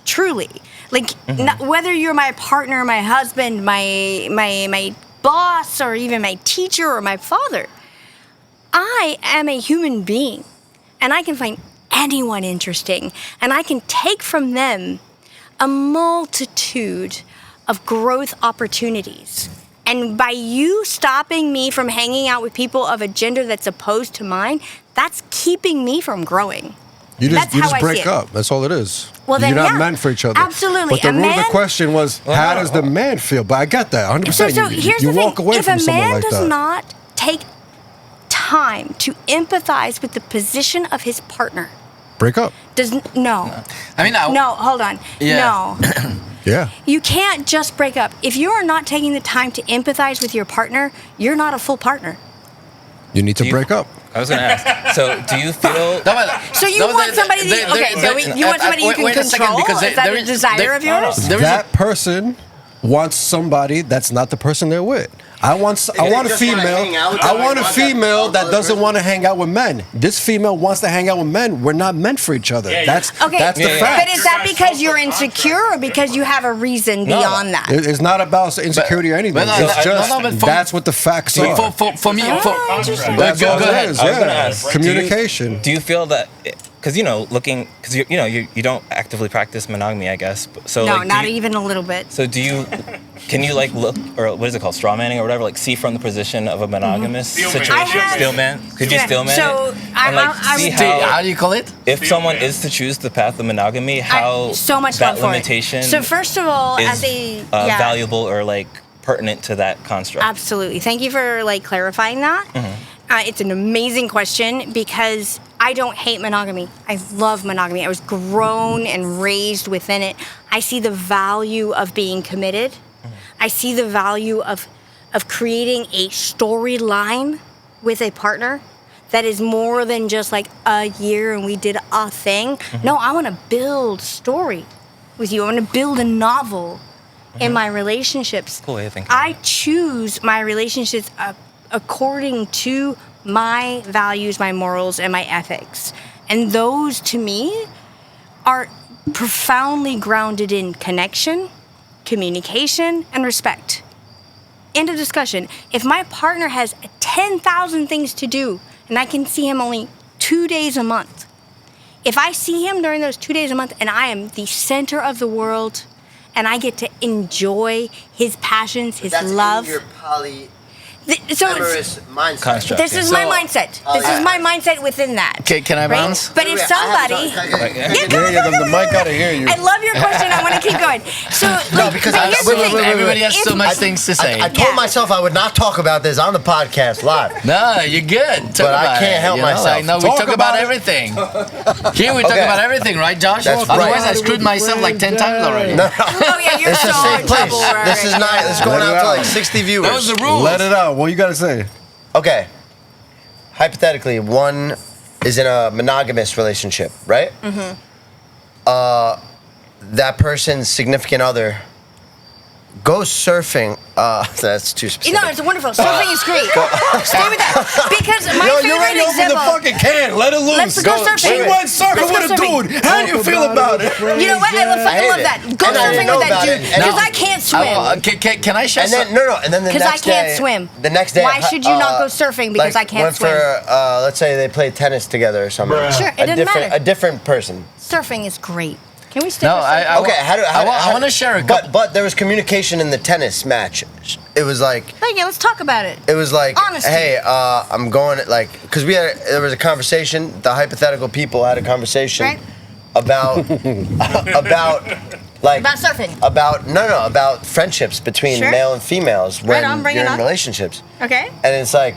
Truly. Like, whether you're my partner, my husband, my boss, or even my teacher or my father, I am a human being, and I can find anyone interesting, and I can take from them a multitude of growth opportunities. And by you stopping me from hanging out with people of a gender that's opposed to mine, that's keeping me from growing. You That's just how I see break it. up. That's all it is. Well, then, You're not yeah, meant for each other. absolutely. But the A root of the man- question was, how does the man feel? But I got that 100%. So here's you the walk thing. away If from a someone man like does that. not take time to empathize with the position of his partner, Break up. no. I mean, No, hold on. Yeah. No. Yeah. You can't just break up. If you are not taking the time to empathize with your partner, you're not a full partner. You need to you- break up. I was going to ask. So, do you feel? So you want somebody that you want somebody you can control? Is that a desire of yours? That person wants somebody that's not the person they're with. I want a just wanna female. hang out, I or want a want that female that other doesn't person? want to hang out with men. This female wants to hang out with men. We're not meant for each other. That's Okay, the Yeah, yeah. fact. but is that because you're insecure or because you have a reason beyond that? It's not about insecurity or anything. but no, It's just but for- that's what the facts are. For me, interesting. That's go all it ahead. is. I was gonna Yeah. ask, Communication. Do you feel that? Because you don't actively practice monogamy, I guess. So No, like, do not you- even a little bit. So can you like look, or what is it called, straw manning or whatever, like see from the position of a monogamous situation? I have- Steel man? Could you steel man So, it? I And like would see say- how do you call it? if someone is to choose the path of monogamy, how so much that love for limitation it. So first of all, is as a yeah, valuable or like pertinent to that construct. absolutely. Thank you for like clarifying that. It's an amazing question because I don't hate monogamy. I love monogamy. I was grown and raised within it. I see the value of being committed. I see the value of creating a storyline with a partner that is more than just like a year and we did a thing. No, I want to build story with you. I want to build a novel in my relationships. Cool way of thinking. I choose my relationships according to my values, my morals, and my ethics. And those, to me, are profoundly grounded in connection, communication, and respect. End of discussion. If my partner has 10,000 things to do and I can see him only 2 days a month, if I see him during those 2 days a month and I am the center of the world and I get to enjoy his passions, his love, So polyamorous mindset. Construct. this is my mindset. This is my mindset within that. Okay, can I bounce? But if somebody, The mic gotta hear you. I love your question. I want to keep going. So, like, because but I- here's wait, the thing. Everybody has so If- much things to say. I told Yeah. myself I would not talk about this on the podcast live. No, you're good. Talk But I about can't it, help you know? myself. Like, no, we Talk talk about about it. everything. Here we talk Okay. about everything, right, Josh? That's Otherwise, right. I screwed myself like 10 times already. No, Oh yeah, you're it's so a safe in place. trouble. This is not. This is going Let it out to out. like 60 viewers. That was the rule. Let it out. What you gotta say? Okay. Hypothetically, one is in a monogamous relationship, right? Mm-hmm. That person's significant other goes surfing. That's too specific. No, it's wonderful. Surfing is great. Stay with that. Because my Yo, you favorite already opened the example. fucking can. Let it loose. Let's go surfing. She went surfing Let's go with a surfing. dude. How do you feel about it? You know what? I I fucking hate love it. that. Go And I didn't surfing know with that about dude it. And because then- I can't swim. Can I share And then no, and then the 'Cause next I can't day, swim. The next day, Why should you not go surfing? Because I can't went swim. For let's say they played tennis together or something. Sure, it a doesn't different, matter. a different person. Surfing is great. Can we stick No, with surfing? I Okay, I want to share a couple. But there was communication in the tennis match. It was like. Okay, let's talk about it. It was like, Honesty. hey, I'm going like, because there was a conversation. The hypothetical people had a conversation Right. about about like About surfing. about friendships between Sure. male and females when on, bring you're it in on. relationships. Okay. And it's like,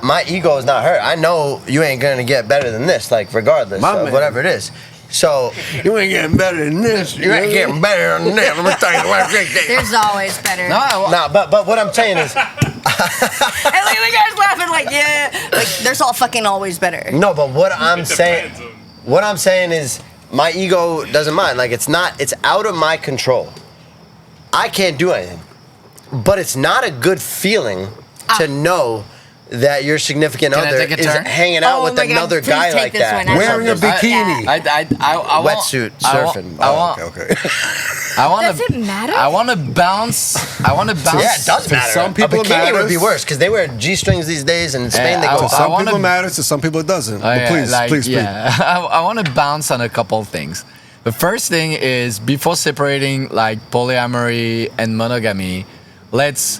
my ego is not hurt. I know you ain't gonna get better than this, like regardless My of man. whatever it is. So You ain't getting better than this. you ain't getting better than this. Let me tell you what. There's always better. No, Nah, but what I'm saying is. And look at the guys laughing like, yeah. Like, there's all fucking always better. No, but what I'm saying is my ego doesn't mind. Like it's out of my control. I can't do anything. But it's not a good feeling to know that your significant Can I other take a is turn? hanging out Oh with my God, another please guy take like this that. one. I Wearing a love this. bikini. I want- Wetsuit I want- surfing. I want. Okay. I want Does it matter? I want to bounce. I want to bounce. Yeah, it does To matter. some people a it bikini would matters. be worse because they wear G-strings these days, and in Spain they Yeah, go. I Some wanna- people it matters, to some people it doesn't. Oh, But yeah, please, like, please speak. yeah. I want to bounce on a couple of things. The first thing is before separating like polyamory and monogamy, let's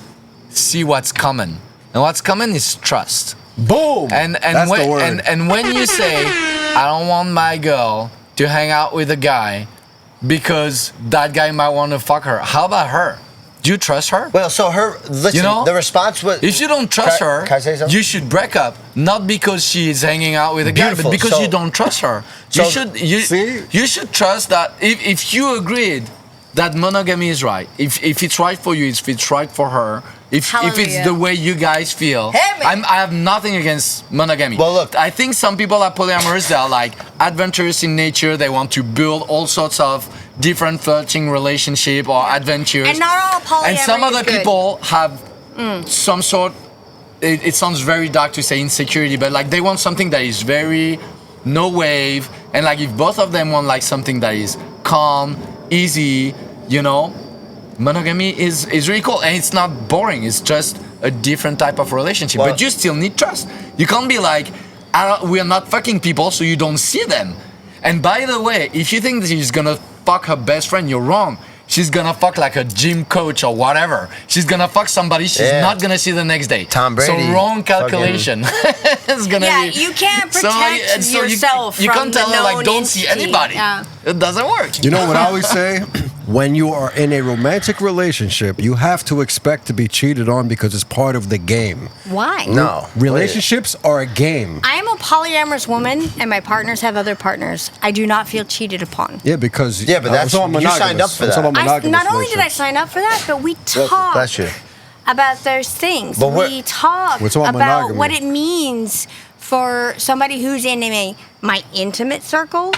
see what's common. And what's common is trust. Boom. And That's when the word. and when you say I don't want my girl to hang out with a guy because that guy might want to fuck her. How about her? Do you trust her? Well, so listen, You know, the response was. If you don't trust her, Can I say something? you should break up. Not because she's hanging out with a guy, Beautiful. but because So- you don't trust her. So- See? You should trust that if you agreed that monogamy is right, if it's right for you, if it's right for her, if it's Hallelujah. the way you guys feel, Hey, man. I have nothing against monogamy. Well, look. I think some people are polyamorous. They are like adventurous in nature. They want to build all sorts of different flirting relationship or adventures. And not all polyamory And some is other good. people have some sort. It sounds very dark to say insecurity, but like they want something that is very no wave, and like if both of them want like something that is calm, easy, you know, monogamy is really cool, and it's not boring. It's just a different type of relationship, Well- but you still need trust. You can't be like, we are not fucking people, so you don't see them. And by the way, if you think that she's gonna fuck her best friend, you're wrong. She's gonna fuck like a gym coach or whatever. She's gonna fuck somebody she's Yeah. not gonna see the next day. Tom Brady. So wrong calculation. It's gonna Yeah, be. you can't So, protect and so yourself You from can't tell the her like known don't see entity. anybody. Yeah. It doesn't work. You know what I always say? When you are in a romantic relationship, you have to expect to be cheated on because it's part of the game. Why? No. Relationships are a game. I am a polyamorous woman, and my partners have other partners. I do not feel cheated upon. Yeah, because Yeah, but that's- you signed up for that. Not only did I sign up for that, but we talk Bless you. about those things. But We talk We're talking about monogamy. what it means for somebody who's in my intimate circle,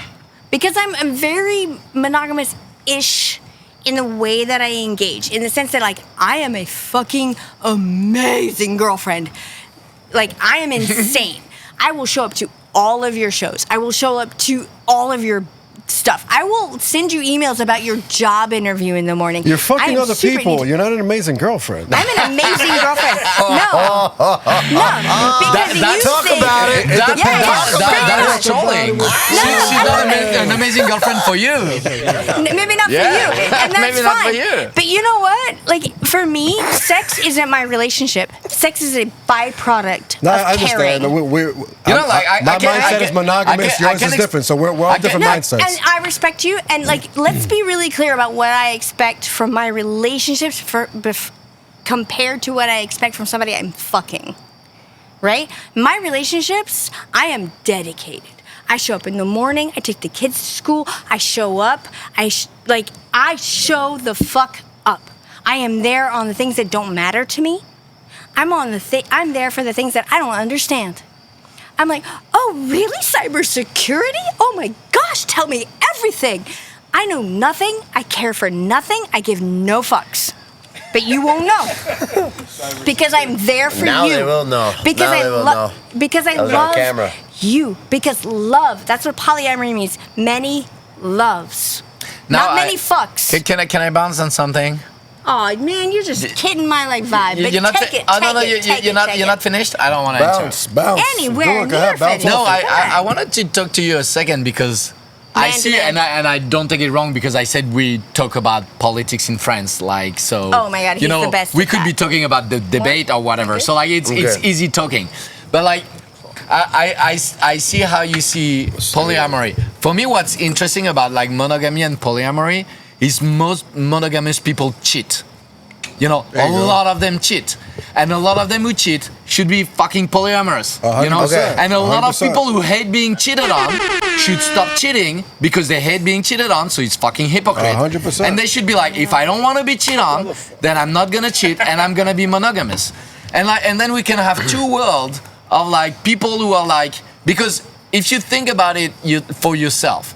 because I'm very monogamous-ish in the way that I engage, in the sense that like I am a fucking amazing girlfriend. Like I am insane. I will show up to all of your shows. I will show up to all of your stuff. I will send you emails about your job interview in the morning. You're I fucking am other super people. into- You're not an amazing girlfriend. I'm an amazing girlfriend. No, because you Talk think, about it. That is trolling. She's not an amazing girlfriend for you. Maybe not for you, and that's Maybe fine. not for you. But you know what? Like for me, sex isn't my relationship. Sex is a byproduct No, of I understand. caring. My mindset is monogamous. Yours is different. So we're all different mindsets. And I respect you. And like, let's be really clear about what I expect from my relationships compared to what I expect from somebody I'm fucking. Right? My relationships, I am dedicated. I show up in the morning. I take the kids to school. I show up. I show the fuck up. I am there on the things that don't matter to me. I'm there for the things that I don't understand. I'm like, oh, really? Cybersecurity? Oh my gosh, tell me everything. I know nothing. I care for nothing. I give no fucks. But you won't know. Because I'm there for Now you. they will know. Because Now I they will love know. because I That was on love camera. you. Because love, that's what polyamory means. Many loves. Now Not many fucks. Can I bounce on something? Oh man, you're just kidding my like vibe. But You're not. take it. Oh no, Take it, you're take not it. finished. I don't want to enter. Bounce. Anywhere Do it, go near ahead, bounce finished. No, off. I wanted to talk to you a second because I Man see, to man. and I don't take it wrong because I said we talk about politics in France, like so. Oh my God, you he's know, the best we at could be that. talking about the debate or whatever. So like it's Okay. easy talking, but like I see how you see polyamory. For me, what's interesting about like monogamy and polyamory is most monogamous people cheat. You know, a lot of them cheat. And a lot of them who cheat should be fucking polyamorous. You know? 100%. And a lot of 100%. people who hate being cheated on should stop cheating because they hate being cheated on, so it's fucking hypocrite. 100%. And they should be like, if I don't want to be cheated on, then I'm not gonna cheat and I'm gonna be monogamous. And then we can have two worlds of like people who are like, because if you think about it for yourself,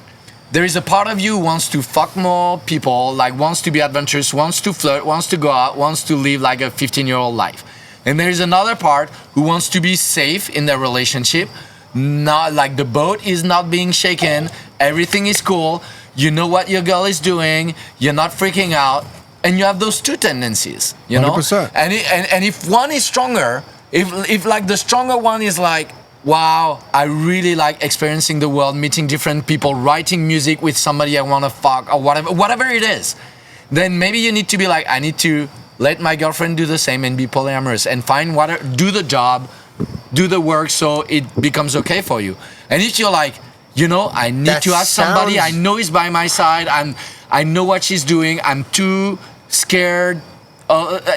there is a part of you who wants to fuck more people, like wants to be adventurous, wants to flirt, wants to go out, wants to live like a 15-year-old life. And there is another part who wants to be safe in their relationship, not like the boat is not being shaken, everything is cool, you know what your girl is doing, you're not freaking out, and you have those two tendencies, you know? 100%. And if one is stronger, if like the stronger one is like, wow, I really like experiencing the world, meeting different people, writing music with somebody I want to fuck or whatever it is, then maybe you need to be like, I need to let my girlfriend do the same and be polyamorous and find do the job, do the work so it becomes okay for you. And if you're like, you know, I need That to have somebody, I sounds- know he's by my side, I know what she's doing, I'm too scared.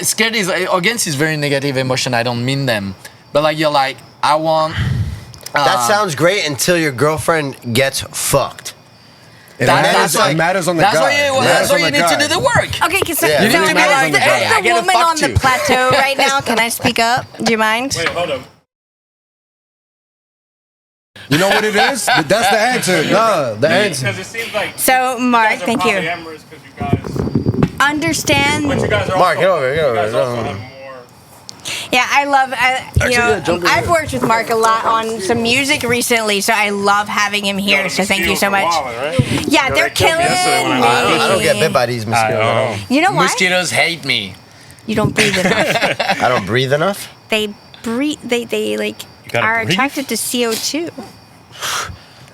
Scared is, against is very negative emotion, I don't mean them. But like, you're like, I want... That sounds great until your girlfriend gets fucked. It That's matters on the that's guy. why It matters that's why on you the need to guy. do the work. Okay, because Yeah. You so need to be as like, the, hey, as I the get a woman fuck on the too. plateau right now, can I speak up? Do you mind? Wait, hold up. You know what it is? That's the answer. No, the answer. Because it seems like So, Mark, thank you. polyamorous because you guys, Understand. but you guys are Mark, also, get over here, get over you guys here. also have more. Yeah, I love, I've worked with Mark a lot on some music recently, so I love having him here, so thank you so much. Yeah, they're killing me. I don't get bit by these mosquitoes at all. You know why? Mosquitoes hate me. You don't breathe enough. I don't breathe enough. They breathe, they like gotta are breathe? attracted to CO2.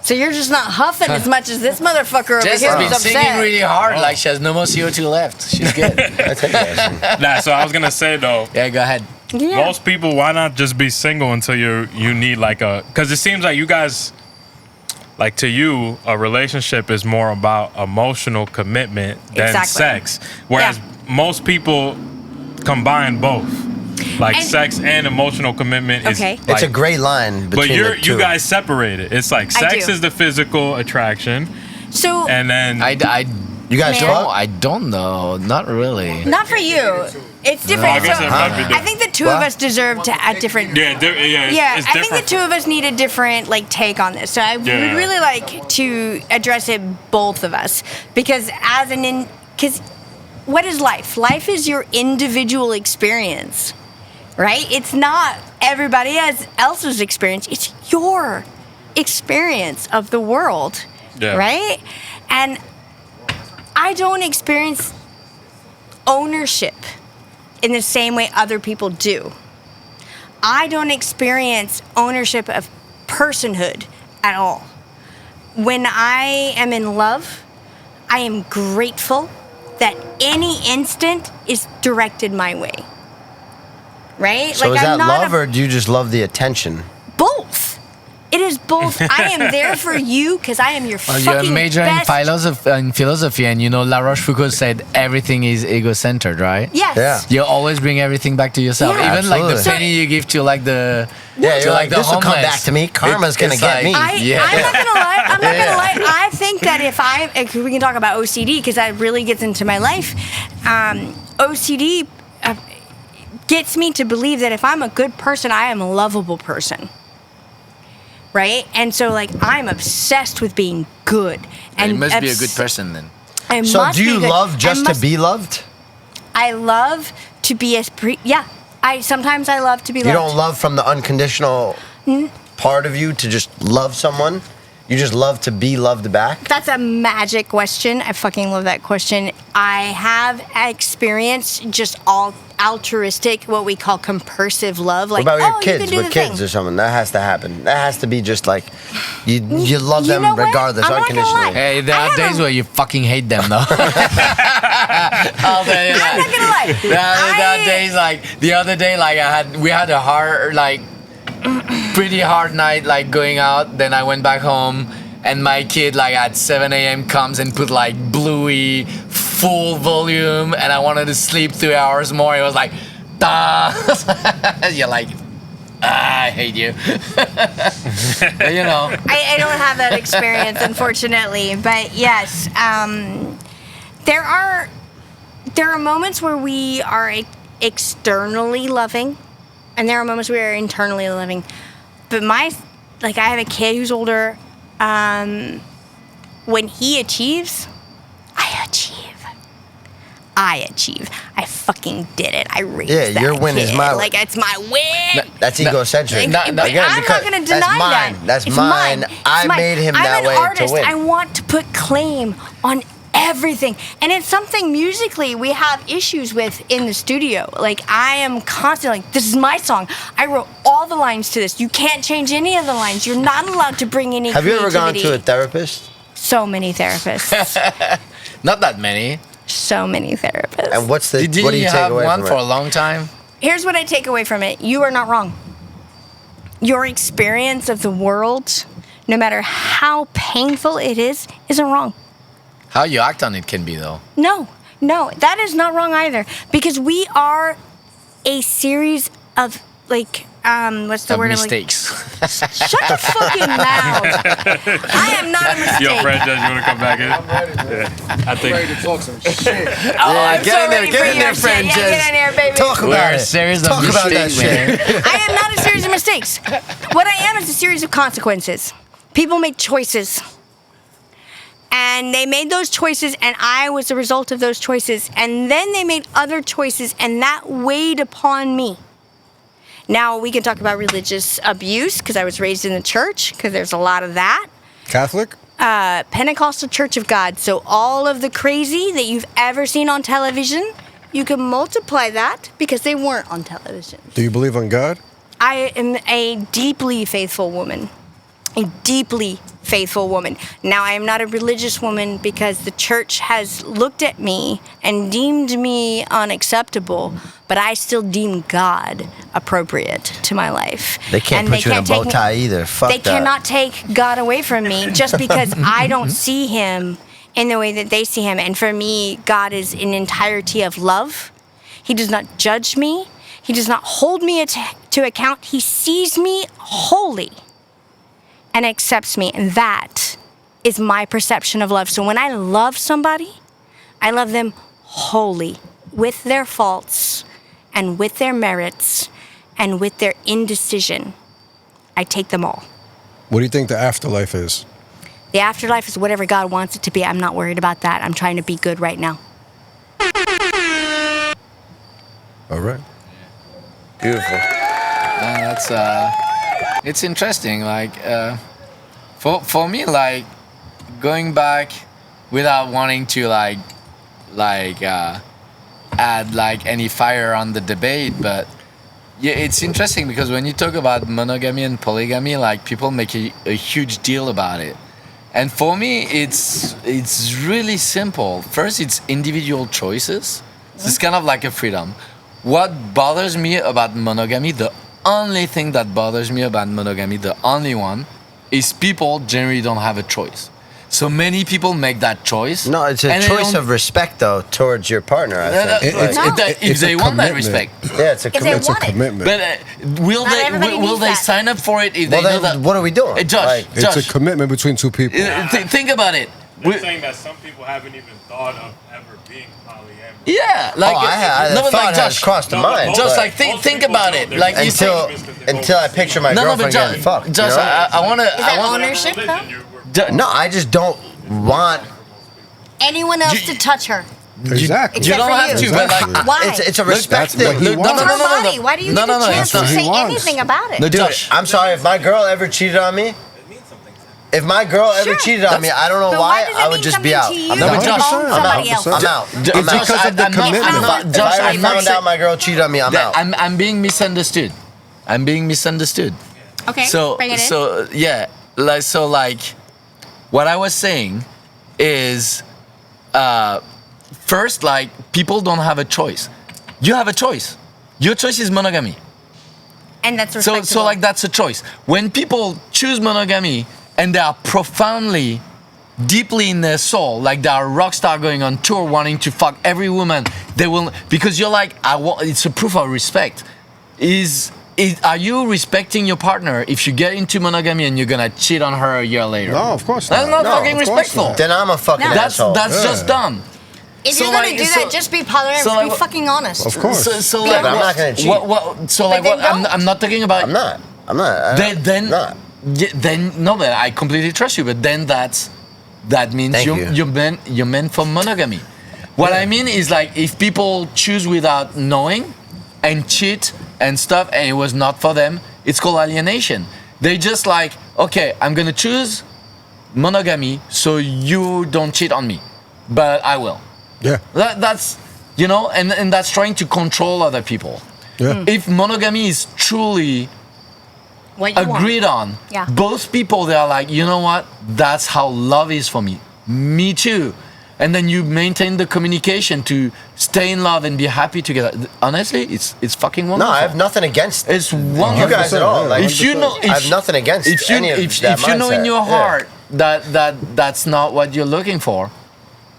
So you're just not huffing as much as this motherfucker over Jess here has been who's singing upset. really hard, like she has no more CO2 left. She's good. I take that. Nah, so I was gonna say though, Yeah, go ahead. Yeah. most people, why not just be single until you need like a? Because it seems like you guys, like to you, a relationship is more about emotional commitment than Exactly. sex. Whereas most people combine both, like And- sex and emotional commitment. Okay. Is It's like, a gray line between but the two. you guys separate it. It's like I sex do. is the physical attraction, So, and then You guys Man. fuck? I don't know. Not really. not for you. It's different. I guess So, it might be I different. think the two of us deserve to a different. yeah, it's, Yeah, it's I think different. the two of us need a different like take on this. So I would Yeah. really like to address it both of us because because what is life? Life is your individual experience, right? It's not everybody else's experience. It's your experience of the world, Yeah. right? And I don't experience ownership in the same way other people do. I don't experience ownership of personhood at all. When I am in love, I am grateful that any instant is directed my way. Right? So is that love, or do you just love the attention? Both. It is both. I am there for you because I am your fucking You're a major best. in philosophy, and La Rochefoucauld said everything is ego-centered, right? Yes. Yeah. You always bring everything back to yourself. Yeah. Even like the Absolutely. penny you give to like the Yeah, you're like, the this will come homeless. back to me. Karma's going to It's get like- me. I'm not gonna lie. I'm not gonna lie. I think that if we can talk about OCD because that really gets into my life. OCD gets me to believe that if I'm a good person, I am a lovable person. Right? And so like I'm obsessed with being good. And you must be a good person then. I So must do you be good. love just I to must- be loved? I love to be yeah. Sometimes I love to be You loved. don't love from the unconditional part of you to just love someone? You just love to be loved back? That's a magic question. I fucking love that question. I have experienced just all altruistic, what we call compulsive love. What Like, about your you kids? can do With the kids thing. or something, that has to happen. That has to be just like you love You them know what? regardless, I'm not gonna unconditionally. lie. Hey, there I are have days a- where you fucking hate them though. I'll tell you I'm that. not gonna lie. There are days like the other day, like we had a hard, like pretty hard night, like going out. Then I went back home, and my kid like at 7 a.m. comes and put like Bluey full volume, and I wanted to sleep 3 hours more. It was like, da. You're like, I hate you. But, you know. I don't have that experience, unfortunately. But yes, there are moments where we are externally loving, and there are moments where we are internally loving. But I have a kid who's older. When he achieves, I achieve. I fucking did it. I raised that your win is kid. my win. Like, it's my win. That's egocentric. But I'm not going to deny that's mine. that. That's It's mine. mine. I It's mine. made him I'm that an way artist. to win. I want to put claim on everything. And it's something musically we have issues with in the studio. Like, I am constantly like, this is my song. I wrote all the lines to this. You can't change any of the lines. You're not allowed to bring any Have you ever gone creativity. to a therapist? So many therapists. Not that many. So many therapists. And what do Did you you take have away one from for it? a long time? Here's what I take away from it. You are not wrong. Your experience of the world, no matter how painful it is, isn't wrong. How you act on it can be though. No, that is not wrong either. Because we are a series of, like, what's the Of word? mistakes. Shut your fucking mouth. I am not a mistake. Yo, Fred Judge, you want to come back in? I think. Ready to talk some shit. I'm get so in there, ready get for in your there, shit. friend. Yeah, get in here, baby. Talk We're about a it. series of Talk about that mistakes, shit. I am not a series of mistakes. What I am is a series of consequences. People make choices. And they made those choices, and I was the result of those choices. And then they made other choices, and that weighed upon me. Now, we can talk about religious abuse, because I was raised in the church, because there's a lot of that. Catholic? Pentecostal Church of God. So all of the crazy that you've ever seen on television, you can multiply that because they weren't on television. Do you believe on God? I am a deeply faithful woman. A deeply faithful woman. Now, I am not a religious woman because the church has looked at me and deemed me unacceptable, but I still deem God appropriate to my life. They can't And put you in a bow take me- tie either. Fuck They that. cannot take God away from me just because I don't see him in the way that they see him. And for me, God is an entirety of love. He does not judge me. He does not hold me to account. He sees me wholly and accepts me. And that is my perception of love. So when I love somebody, I love them wholly, with their faults and with their merits and with their indecision. I take them all. What do you think the afterlife is? The afterlife is whatever God wants it to be. I'm not worried about that. I'm trying to be good right now. All right. Beautiful. That's it's interesting. Like for me, like going back without wanting to add like any fire on the debate, but Yeah, it's interesting because when you talk about monogamy and polygamy, like people make a huge deal about it. And for me, it's really simple. First, it's individual choices. So it's kind of like a freedom. What bothers me about monogamy, the only thing that bothers me about monogamy, the only one, is people generally don't have a choice. So many people make that choice. No, it's a and they choice don't- of respect, though, towards your partner. I think. If they want that respect. Yeah, it's a If they commitment. It's a want it. commitment. But will Not they everybody will needs they that. sign up for it if Well, they know then that? what are we doing? Josh, Like, Josh, It's a commitment between two people. think about it. They're saying that some people haven't even thought of ever being polyamorous. Yeah, like the but thought like has Josh, crossed the mind. Just but like think about it. Like you until I picture my no, but girlfriend Josh, getting fucked. Josh, you know? I want to. Is that ownership, though? No, I just don't want. Anyone else to touch her? Exactly. You Except don't for have you. to, but like. Why? It's a respect that's what thing. he No, wants. no, It's no, her no, no. body. Why do you No, get no, the no, chance that's to what he say wants. anything about it? No, Dude, Josh. I'm sorry if my girl ever cheated on me. It means something to him. If my girl ever Sure. cheated on me, I don't know But why. does it I would mean just be something out. to you I'm No, but to Josh, own I'm somebody out. else? I'm out. It's I'm out. because of the commitment. If Josh, I I'm not found saying- out my girl cheated on me, I'm out. I'm being misunderstood. I'm being misunderstood. Okay, So bring it in. so yeah, like what I was saying is first, like, people don't have a choice. You have a choice. Your choice is monogamy. And that's So respectable. like that's a choice. When people choose monogamy and they are profoundly, deeply in their soul, like they are a rock star going on tour, wanting to fuck every woman, they will, because you're like, it's a proof of respect. Are you respecting your partner if you get into monogamy and you're gonna cheat on her a year later? No, of course That's not. not No, fucking of course respectful. not. Then I'm a fucking No. That's asshole. just dumb. if so you're gonna like- do so- that, just be polyamorous. so like- be fucking honest. Of course. So Yeah, like, but I'm not gonna cheat. So like, then what? I'm don't. not talking about. I'm not. Then not. yeah, then no, but I completely trust you. But then that means Thank you. you're meant for monogamy. What I mean is, like, if people choose without knowing and cheat and stuff, and it was not for them, it's called alienation. They just like, okay, I'm gonna choose monogamy so you don't cheat on me, but I will. Yeah. That's and that's trying to control other people. Yeah. If monogamy is truly What you want. agreed on, Yeah. both people, they are like, you know what, that's how love is for me. Me too. And then you maintain the communication to stay in love and be happy together. Honestly, it's fucking No, wonderful. I have nothing against It's you wonderful. guys at all. Like, If you know, I have nothing against any of that if you know in mindset. your Yeah. heart that's not what you're looking for,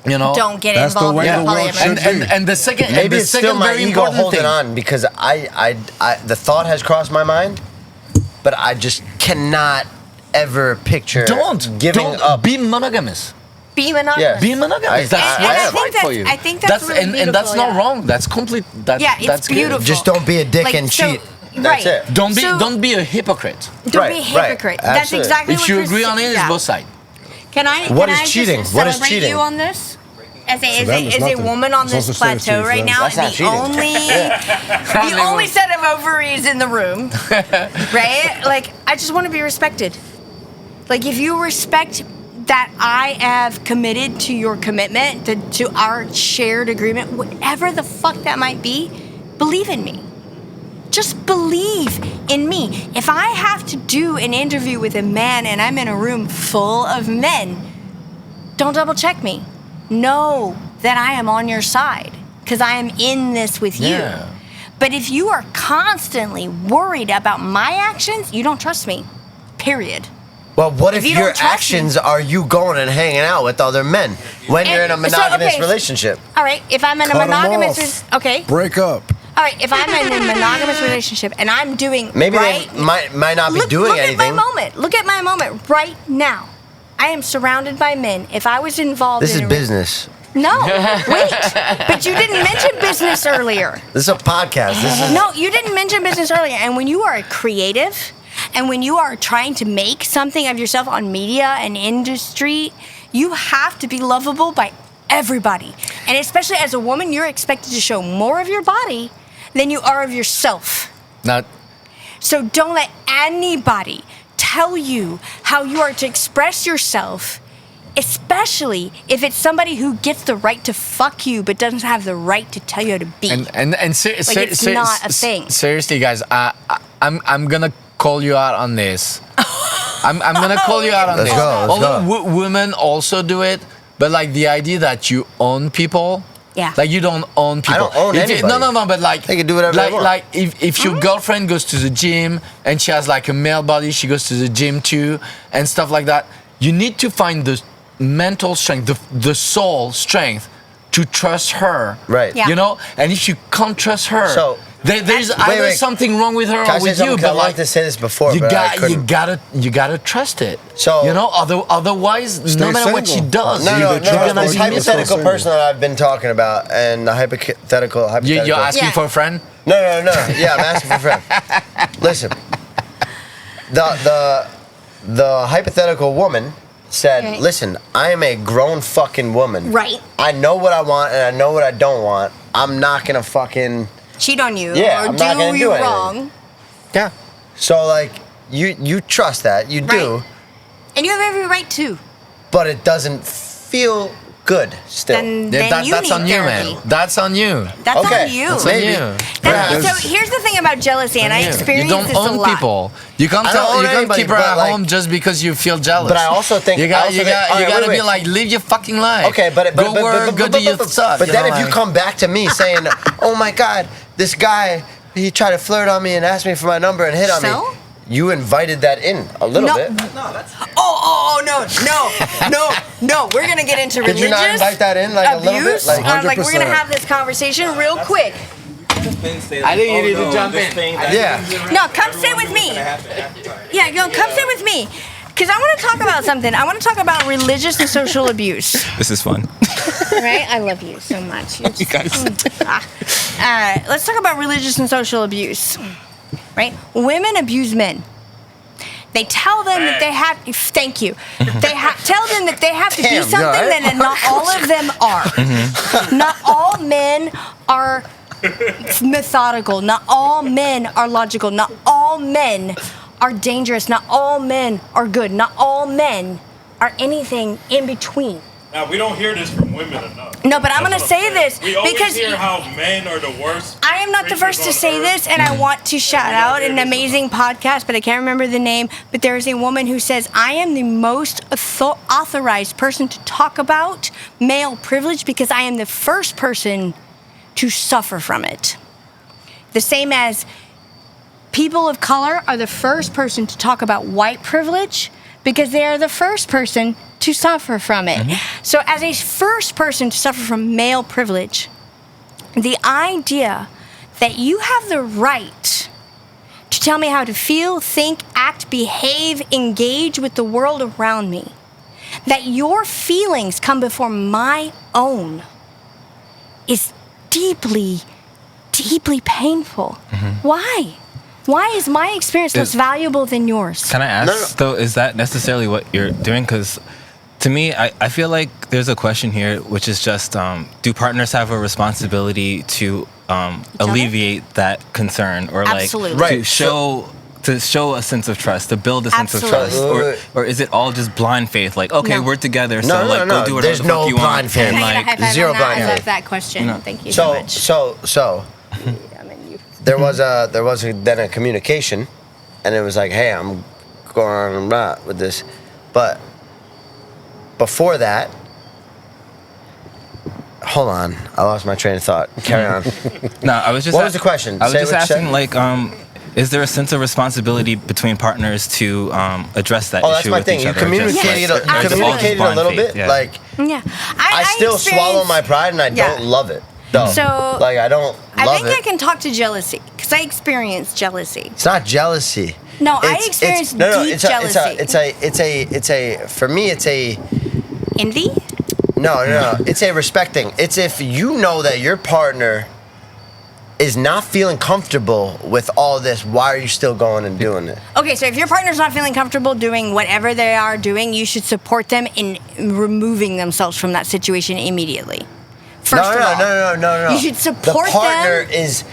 Don't get That's the involved way in the world polyamorous. should be. and the second and Maybe the it's second still my very ego important holding thing. on because I the thought has crossed my mind, but I just cannot ever picture giving up. Be monogamous. Be monogamous. Yeah. Be monogamous. I- That's and what's I think right for that's- you. I think that's really and that's beautiful, not yeah. wrong. That's complete. That, Yeah, it's that's good. beautiful. Just don't be a dick Like, and so- cheat. right. That's it. Don't be a hypocrite. Don't be a Right, hypocrite. right. That's Absolutely. exactly If what you Chris agree on it, said. it's Yeah. both sides. Can I? What can is I cheating? Just What is celebrate cheating? you on this? As them, a it's nothing. woman on It's this also said plateau cheating, right so now, that's not the cheating. only set of ovaries in the room, right? Like, I just want to be respected. Like, if you respect that I have committed to your commitment, to our shared agreement, whatever the fuck that might be, believe in me. Just believe in me. If I have to do an interview with a man and I'm in a room full of men, don't double check me. Know that I am on your side because I am in this with you. Yeah. But if you are constantly worried about my actions, you don't trust me. Period. Well, what if you your don't trust actions are you going and hanging out with other men when you're in a And so, monogamous okay, relationship? All right, if I'm in a Cut 'em monogamous, off. okay. Break up. All right, if I'm in a monogamous relationship and I'm doing Maybe right, they might not be doing look anything. at my moment. Look at my moment right now. I am surrounded by men. If I was involved This in is a business. No, wait. But you didn't mention business earlier. This is a podcast. This is No, you didn't mention business earlier. And when you are a creative and when you are trying to make something of yourself on media and industry, you have to be lovable by everybody. And especially as a woman, you're expected to show more of your body than you are of yourself. Now, So don't let anybody tell you how you are to express yourself especially if it's somebody who gets the right to fuck you but doesn't have the right to tell you how to be. And it's not a thing. Seriously, guys, I'm gonna call you out on this. I'm gonna call you out on Let's this. go, let's Although women also do it, but like the idea that you own people. Yeah. Like you don't own people. I don't own anybody. No, but like They can do whatever they like, want. Like if your girlfriend goes to the gym and she has like a male body, she goes to the gym too and stuff like that. You need to find the mental strength, the soul strength to trust her. Right. Yeah. You know? And if you can't trust her, So- there's either wait. something wrong with her Can I or say with something? you. 'Cause I But wanted like to say this before, you but I couldn't. gotta trust it. So- you know, otherwise, no matter what she single. does, No, Either no, trust no. or This you're hypothetical single. person that I've been talking about, and the hypothetical. you're asking Yeah. for a friend. No. Yeah, I'm asking for a friend. Listen, the hypothetical woman said, Right. "Listen, I am a grown fucking woman. Right. I know what I want and I know what I don't want. I'm not gonna fucking Cheat on you Yeah, or I'm not gonna do do you anything. wrong. yeah." So like you trust that you do, Right. And you have every right to. but it doesn't feel good still. Then you That's need on you, therapy. man. That's on you. That's Okay, on you. That's on Maybe. you. That's- Yeah. so here's the thing about jealousy, and I You experienced don't this a own lot. people. You can't I don't own you can't anybody, keep her but, at like- home just because you feel jealous. But I also think- you I got also you think- got all you right, gotta wait, be wait. like live your fucking life. Okay, but go work, go do your stuff. But then know, if you like- come back to me saying, "Oh my God, this guy, he tried to flirt on me and asked me for my number and hit on me," So? you invited that in a little No. bit. No. We're gonna get into Could religious you not invite that in, like, a little bit? abuse. Like, Like we're gonna 100%. have this conversation real quick. I think you need to jump in. Yeah. No, come sit with me. Yeah, come sit with me. Because I want to talk about something. I want to talk about religious and social abuse. This is fun. Right? I love you so much. You're You guys. Let's talk about religious and social abuse. Right? Women abuse men. They tell them that they have. Thank you. They tell them that they have to be Damn, something you all right? that not all of them are. Not all men are methodical. Not all men are logical. Not all men are dangerous. Not all men are good. Not all men are anything in between. Now we don't hear this from women enough. No, but I'm That's gonna what say saying. this We always because hear how men are the worst. I am not the first to creatures say on this, earth. and I want to shout out an amazing podcast, but I can't remember the name. But there is a woman who says, I am the most authorized person to talk about male privilege because I am the first person to suffer from it. The same as people of color are the first person to talk about white privilege because they are the first person to suffer from it. So as a first person to suffer from male privilege, the idea that you have the right to tell me how to feel, think, act, behave, engage with the world around me, that your feelings come before my own, is deeply, deeply painful. Why? Why is my experience less valuable than yours? Can I ask, though, is that necessarily what you're doing? Because to me, I feel like there's a question here, which is just, do partners have a responsibility to alleviate that concern or Absolutely. like Right. to show a sense of trust, to build a sense of Absolutely. trust? Or is it all just blind faith? Like, okay, No. we're together, so No, like no. go do whatever There's the fuck no you blind want. faith. And, Can I get a like, high five zero on that? blind I faith. love that question. Thank you so much. So there was then a communication, and it was like, hey, I'm going on not with this, but before that, hold on, I lost my train of thought. Carry on. No, I was just. What was the question? I was Say just what you asking, said. like, is there a sense of responsibility between partners to address that Oh, issue that's my with thing. each You other? communicated, Yes, you communicated a little bit. Yeah. Like Yeah. I still swallow experienced- my pride, and I Yeah. don't love it. Though. So, like I don't I love think it. I can talk to jealousy because I experienced jealousy. It's not jealousy. No, I experienced deep jealousy. It's a for me it's a Envy? no. It's a respecting. It's if you know that your partner is not feeling comfortable with all this, why are you still going and doing it? Okay, so if your partner's not feeling comfortable doing whatever they are doing, you should support them in removing themselves from that situation immediately. First of all. No. You should support The partner them. is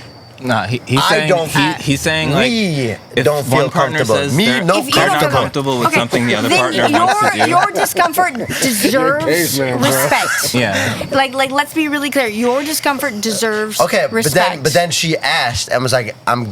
Nah, he's I saying don't- he's saying like Me if don't feel one partner comfortable. says Me they're, no If you they're don't not feel comfortable with Okay, something the other then partner wants to do. your discomfort deserves caveman, bro. respect. Yeah. Like let's be really clear. Your discomfort deserves Okay, respect. but then she asked and was like, I'm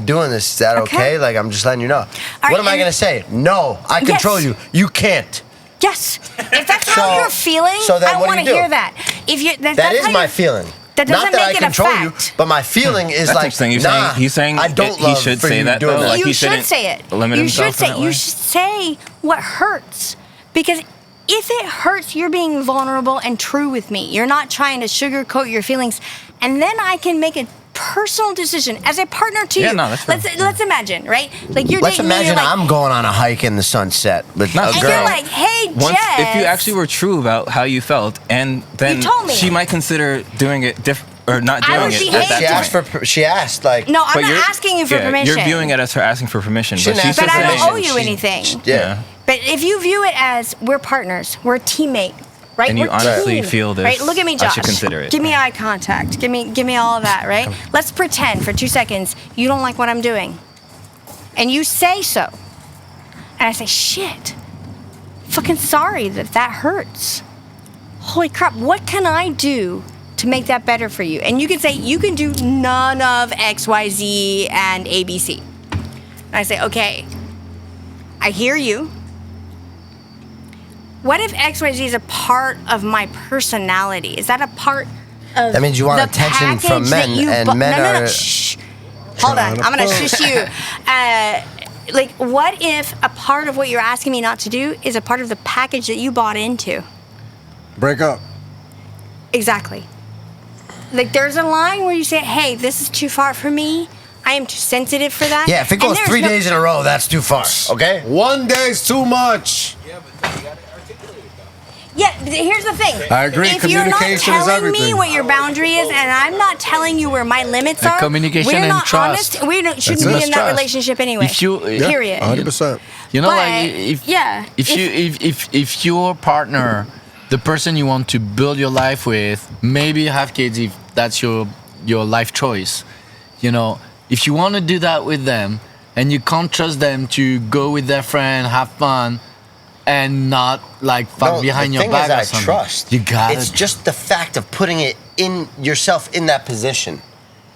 doing this. Is that okay? Okay. Like, I'm just letting you know. right, What am I and- gonna say? No, I Yes. control you. You can't. Yes. If that's So- how you're feeling, so then I what do want to you do? hear that. If you That that's is how my you- feeling. That Not doesn't that make I it a control you, fact. but my feeling is That's like, interesting. nah, He's saying I don't he love should for say you that doing though. that. Like You he should shouldn't say it. limit You himself should say in that you way. should say what hurts, because if it hurts, you're being vulnerable and true with me. You're not trying to sugarcoat your feelings, and then I can make a personal decision as a partner to Yeah, you. no, that's fair. Let's imagine, right? Like you're Let's dating me, you're imagine like, I'm going on a hike in the sunset with Not a and girl. you're like, hey, Once, Jess. if you actually were true about how you felt, and then You told me. she might consider doing it different or not I doing would it behave at that she asked point. she asked like, no, I'm But not you're- asking you for yeah, permission. You're viewing it as her asking for permission, She but didn't she's ask But for I just don't permission. owe you She- anything. yeah. But if you view it as we're partners, we're a teammate, right? And you We're honestly team, feel this, right? Look at me, I Josh. should consider it. Give me eye contact. Give me all of that, right? Let's pretend for 2 seconds you don't like what I'm doing, and you say so, and I say, shit, fucking sorry that hurts. Holy crap! What can I do to make that better for you? And you can say you can do none of X, Y, Z, and ABC. And I say, okay, I hear you. What if XYZ is a part of my personality? Is that a part of That means you want the attention from package that men, you and bu- men no, are- shh. Hold on, I'm gonna shush you. Like, what if a part of what you're asking me not to do is a part of the package that you bought into? Break up. Exactly. Like, there's a line where you say, hey, this is too far for me. I am too sensitive for that. Yeah, if it And goes there's 3 no- days in a row, that's too far. Okay. One day's too much. Yeah, but you gotta articulate it though. Yeah, here's the thing. I agree, If you're not communication is telling me everything. what your boundary is, and I'm not telling you where my limits are, communication we're and not trust. honest. We shouldn't That's be it. in that Trust. relationship anyway. If you- Yeah, period. 100%. You know, But, like if yeah, if your partner, the person you want to build your life with, maybe have kids if that's your life choice. You know, if you want to do that with them, and you can't trust them to go with their friend, have fun, and not like fuck No, behind the your thing back is, or I something. trust. You got It's it. just the fact of putting it in yourself in that position.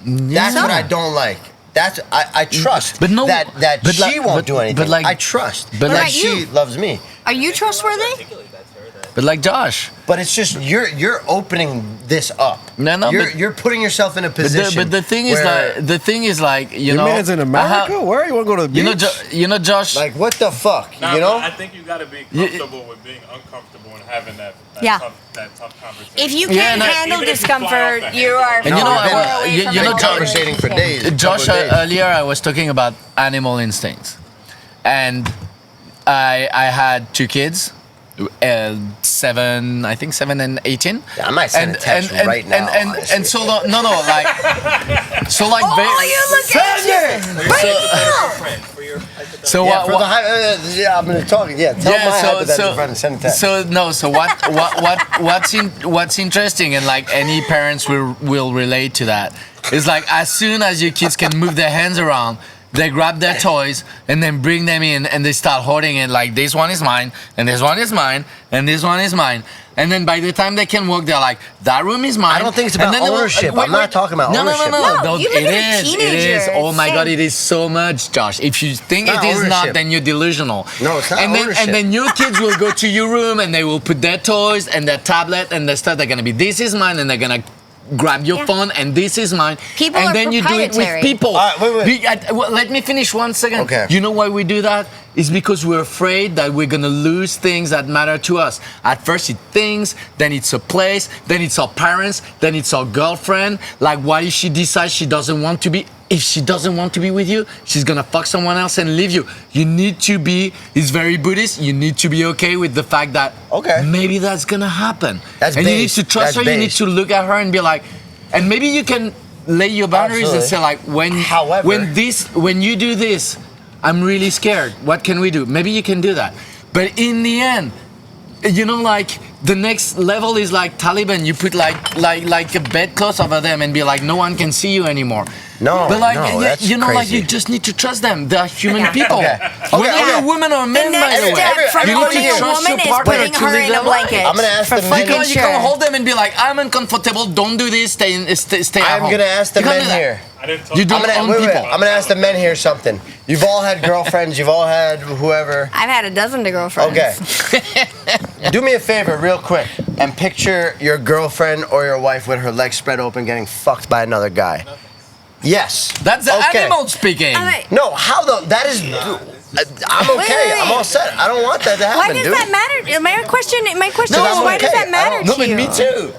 That's what I don't like. That's I trust. But no- that but she like- won't but- do anything. but like- I trust. but But like like she you? loves me. Are you trustworthy? Articulate that to her that But like Josh, But it's just you're opening this up. No, you're, but- you're putting yourself in a position. but the thing is where, like you Your know, man's in I America? have- Where? You want to go to the beach? you know, Josh. like what the fuck, Nah, you know? but I think you gotta be comfortable with being uncomfortable and having that Yeah. tough conversation. If you Yeah, can't no, handle even if you fly discomfort, off the you are. And you know, far I- away you- from you a know, good conversating for relationship. days. Josh, couple of days. earlier I was talking about animal instincts, and I had 2 kids, 7 and 18. Yeah, I might send a text right now, and honestly. so like Oh, you look anxious. Bring it out. friend for your so Yeah, what, for the yeah, I'm gonna talk. Yeah, tell my hypothetical friend to send a text. what's interesting, and like any parents will relate to that, is like as soon as your kids can move their hands around, they grab their toys and then bring them in and they start hoarding it, like this one is mine and this one is mine and this one is mine. And then by the time they can walk, they're like, that room is mine. I don't think it's And about then they will- ownership. I'm not talking about ownership. No, you live it in a is. It teenager. is. Oh my Same. God, it is so much, Josh. If you think It's it not is not, ownership. then you're delusional. No, it's not and then, ownership. And then your kids will go to your room and they will put their toys and their tablet and their stuff. They're gonna be, this is mine, and they're gonna grab your Yeah. phone and this is mine. People and are then you do it proprietary. with people. All right, wait. Well, let me finish 1 second. Okay. You know why we do that? It's because we're afraid that we're gonna lose things that matter to us. At first it's things, then it's a place, then it's our parents, then it's our girlfriend. Like, what if she decides she doesn't want to be? If she doesn't want to be with you, she's gonna fuck someone else and leave you. You need to be, it's very Buddhist, you need to be okay with the fact that Okay. maybe that's gonna happen. That's and you need based. to trust That's her, you need based. to look at her and be like, and maybe you can lay your boundaries and Absolutely. say like, However- when you do this, I'm really scared. What can we do? Maybe you can do that. But in the end, you know, like the next level is like Taliban. You put like a bedclothes over them and be like, no one can see you anymore. No, But like, no, that's you know, crazy. like you just need to trust them. They are human people. Okay. Whether Okay. you're a woman or a The man, by next the way. step from You need owning to a trust woman your is partner putting to her live in a their life. blanket. I'm gonna ask for the men- You fucking can't sure. hold them and be like, I'm uncomfortable. Don't do this. Stay at I'm home. gonna ask the You can't men do that. here. I didn't talk You I'm don't gonna, own wait, people. I'm gonna ask the men here something. You've all had girlfriends. You've all had whoever. I've had a dozen to girlfriends. Okay. Do me a favor, real quick, and picture your girlfriend or your wife with her legs spread open, getting fucked by another guy. Yes. That's the Okay. animal speaking. Okay. No, how the? That is. I'm okay. wait. I'm all set. I don't want that to happen, Why does dude. that matter? My question No, is, I'm why does okay. that matter No, to but you? me too.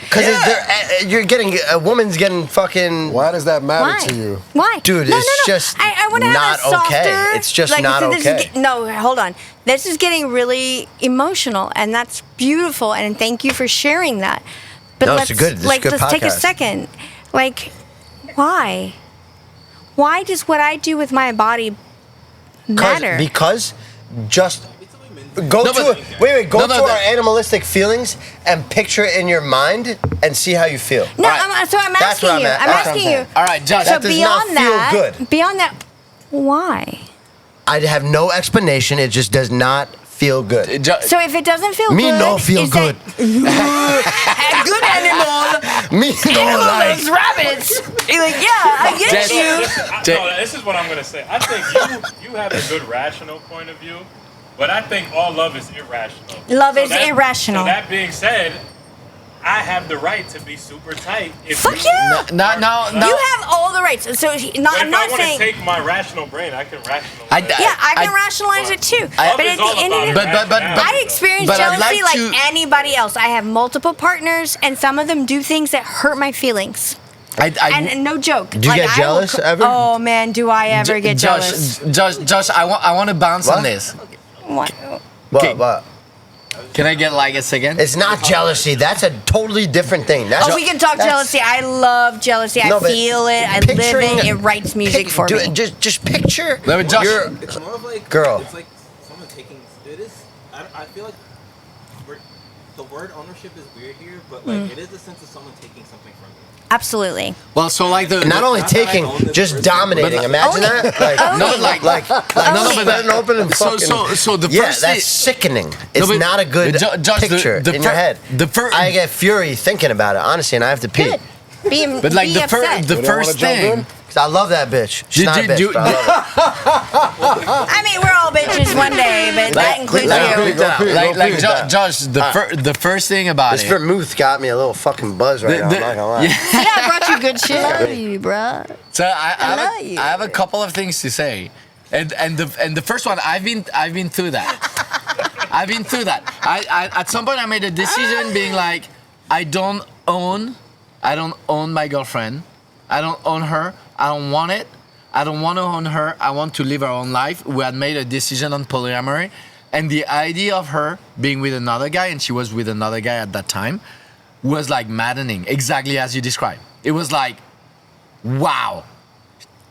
Because you're getting a woman's getting fucking. Why does that matter Why? to you? Why? Dude, no, it's no, no. just I want to have not a softer. okay. It's just not so this is okay. no, hold on. This is getting really emotional, and that's beautiful. And thank you for sharing that. But No, let's it's good. This is a good let's take a podcast. second. Like, why? Why does what I do with my body matter? Because just go No, to but- go No, to no, our that- animalistic feelings and picture it in your mind and see how you feel. no, All right. so I'm That's asking what you. I'm I'm that's what asking saying. you. All right, Josh. So That does not beyond feel that, good. beyond that, why? I have no explanation. It just does not feel good. So if it doesn't feel Me good, no feel is good. That, good animal. Me no Animal like. loves rabbits. You're like, yeah, I get Jess- you. No, this is what I'm gonna say. I think you have a good rational point of view, but I think all love is irrational. Love is irrational. So that being said, I have the right to be super tight. If Fuck you. yeah. No. You have all the rights. So But I'm if not I want to saying. take my rational brain, I can rationalize. Yeah, I can rationalize it too. Love But is at all the end about of the irrationality. I experience But I'd jealousy like like to- anybody else. I have multiple partners, and some of them do things that hurt my feelings. And no joke. Do you get I will jealous ever? Oh man, do I ever get jealous? Josh, I want to bounce What? on this. What? What? Can I get like a second? It's not jealousy. That's a totally different thing. That's Oh, we can talk that's- jealousy. I love jealousy. I No, but feel it. I live picturing- it. It writes music for me. Just picture Let me- Josh- your It's more of like Girl. It's like someone taking. It is. I feel like the word ownership is weird here, but like it is a sense of someone taking something from you. Absolutely. Well, so like the not only Not that I taking, own this just person, dominating. but- Imagine that. Like, No, like- like no, but spreading open and so- fucking. so the yeah, first that's thing- sickening. It's but- not a good but Josh, picture the in your fir- head. the fir- I get fury thinking about it, honestly, and I have to pee. Good. Be, But like be the upset. the You don't wanna first jump thing. in? 'Cause I love that bitch. She's Did not a you- bitch, do- but I love her. I mean, we're all bitches one day, but that includes like- you. Go pee, Like go pee. Josh, the first thing about This it. vermouth got me a little fucking buzz right now. I'm not gonna lie. yeah. Yeah, I brought you good shit. I love you, bruh. So I love you. have a couple of things to say, and the first one I've been through that. I've been through that. I at some point I made a decision being like, I don't own my girlfriend. I don't own her. I don't want it. I don't want to own her. I want to live our own life. We had made a decision on polyamory, and the idea of her being with another guy, and she was with another guy at that time, was like maddening. Exactly as you described. It was like, wow,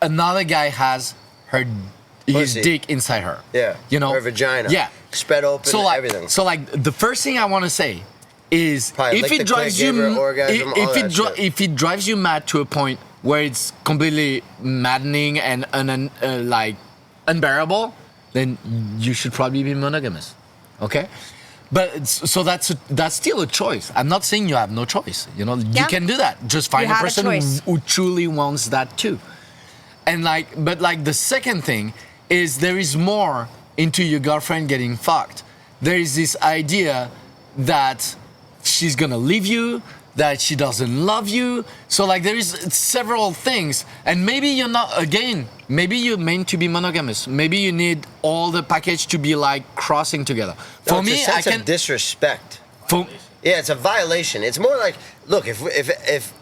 another guy has his Pussy. dick inside her. Yeah. You know? Her vagina. Yeah. Spread open, So like, everything. so like the first thing I want to say is Probably if lick the it drives clit, you gave her orgasm, all that shit. if it drives you mad to a point where it's completely maddening and like unbearable, then you should probably be monogamous. Okay? But so that's still a choice. I'm not saying you have no choice. You know, Yeah. you can do that. Just find You a have a person choice. who truly wants that too. And like, but like the second thing is there is more into your girlfriend getting fucked. There is this idea that she's gonna leave you, that she doesn't love you. So like there is several things, and maybe you're not, again, maybe you're meant to be monogamous. Maybe you need all the package to be like crossing together. No, For it's me, a sense I can. of disrespect. For, Yeah, it's a violation. It's more like, look, if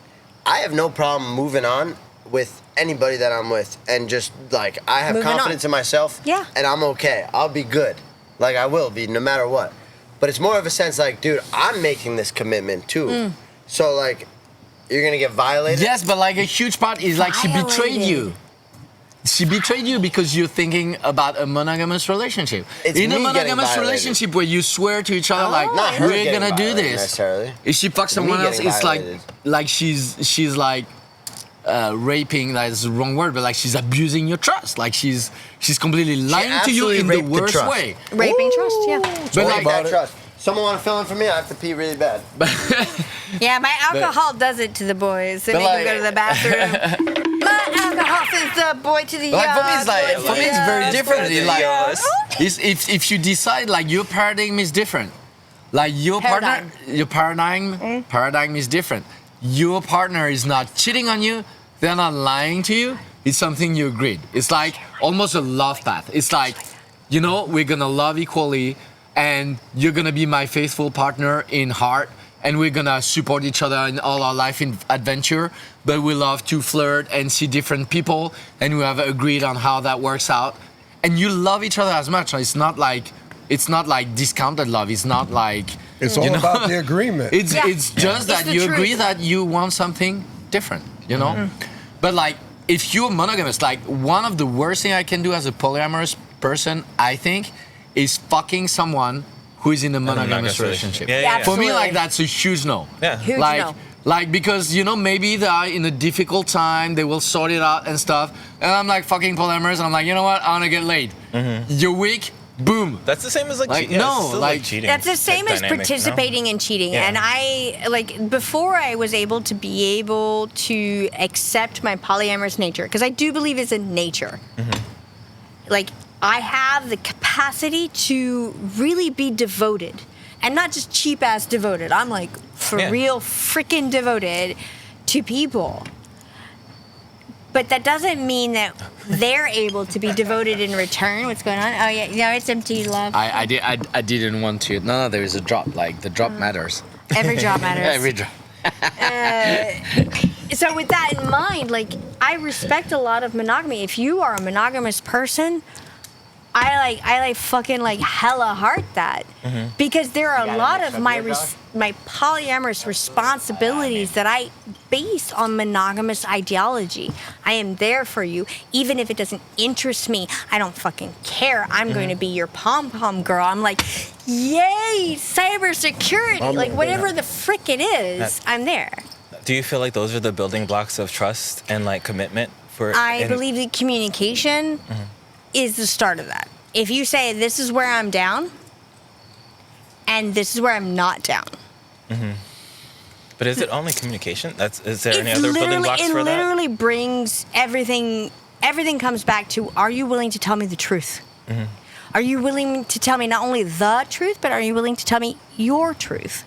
I have no problem moving on with anybody that I'm with, and just like I have Moving confidence on. in myself, Yeah. and I'm okay. I'll be good, like I will be no matter what. But it's more of a sense like, dude, I'm making this commitment too. So like, you're gonna get violated. yes, but like a huge part is like she betrayed you. She betrayed you because you're thinking about a monogamous relationship. It's In a me getting monogamous violated. relationship where you swear to each other like, Not her we're getting gonna do violated this. necessarily. If she fucks someone else, getting it's violated. like she's like raping, that's the wrong word, but like she's abusing your trust. Like she's completely lying to you absolutely in the raped the worst trust. way. Raping trust, yeah. But Like like, that trust. Someone want to fill in for me? I have to pee really bad. Yeah, my alcohol does it to the boys. They But make like- them go to the bathroom. My alcohol sends the boy to the like yard. for me, it's like boy for to me, the it's very yard, different. boy to It's the like yard. if you decide like your paradigm is different, like your Paradigm. partner, your paradigm is different. Your partner is not cheating on you. They're not lying to you. It's something you agreed. It's like almost a love path. It's like, you know, we're gonna love equally, and you're gonna be my faithful partner in heart, and we're gonna support each other in all our life in adventure. But we love to flirt and see different people, and we have agreed on how that works out. And you love each other as much. It's not like discounted love. It's not like It's all about the agreement. it's Yeah. it's just It's that the you truth. agree that you want something different, you know? But like if you're monogamous, like one of the worst thing I can do as a polyamorous person, I think, is fucking someone who is in a monogamous relationship. Yeah, Yeah, yeah. For me, Absolutely. like that's a huge no. Yeah. Huge like, no. Like because you know maybe they are in a difficult time, they will sort it out and stuff. And I'm like fucking polyamorous, and I'm like, you know what? I want to get laid. You're weak. Boom. That's the same as like, Like, yeah, no, it's still like- cheating. That's the type same as dynamic, no? participating in cheating. Yeah. And I, like, before I was able to accept my polyamorous nature, because I do believe it's a nature. Like, I have the capacity to really be devoted. And not just cheap ass devoted. I'm like, for Yeah. real freaking devoted to people. But that doesn't mean that they're able to be devoted in return. What's going on? Oh, yeah. No, it's empty love. I didn't want to. No, there is a drop. Like the drop matters. Every job matters. Every drop. So with that in mind, like, I respect a lot of monogamy. If you are a monogamous person, I fucking like hella heart that, because there are a lot of my polyamorous responsibilities that I base on monogamous ideology. I am there for you, even if it doesn't interest me. I don't fucking care. I'm going to be your pom pom girl. I'm like, yay, cybersecurity, like whatever the frick it is, I'm there. Do you feel like those are the building blocks of trust and like commitment for? I believe that communication is the start of that. If you say, this is where I'm down, and this is where I'm not down. But is it only communication? Is there any other building blocks It for that? literally brings everything comes back to, are you willing to tell me the truth? Are you willing to tell me not only the truth, but are you willing to tell me your truth?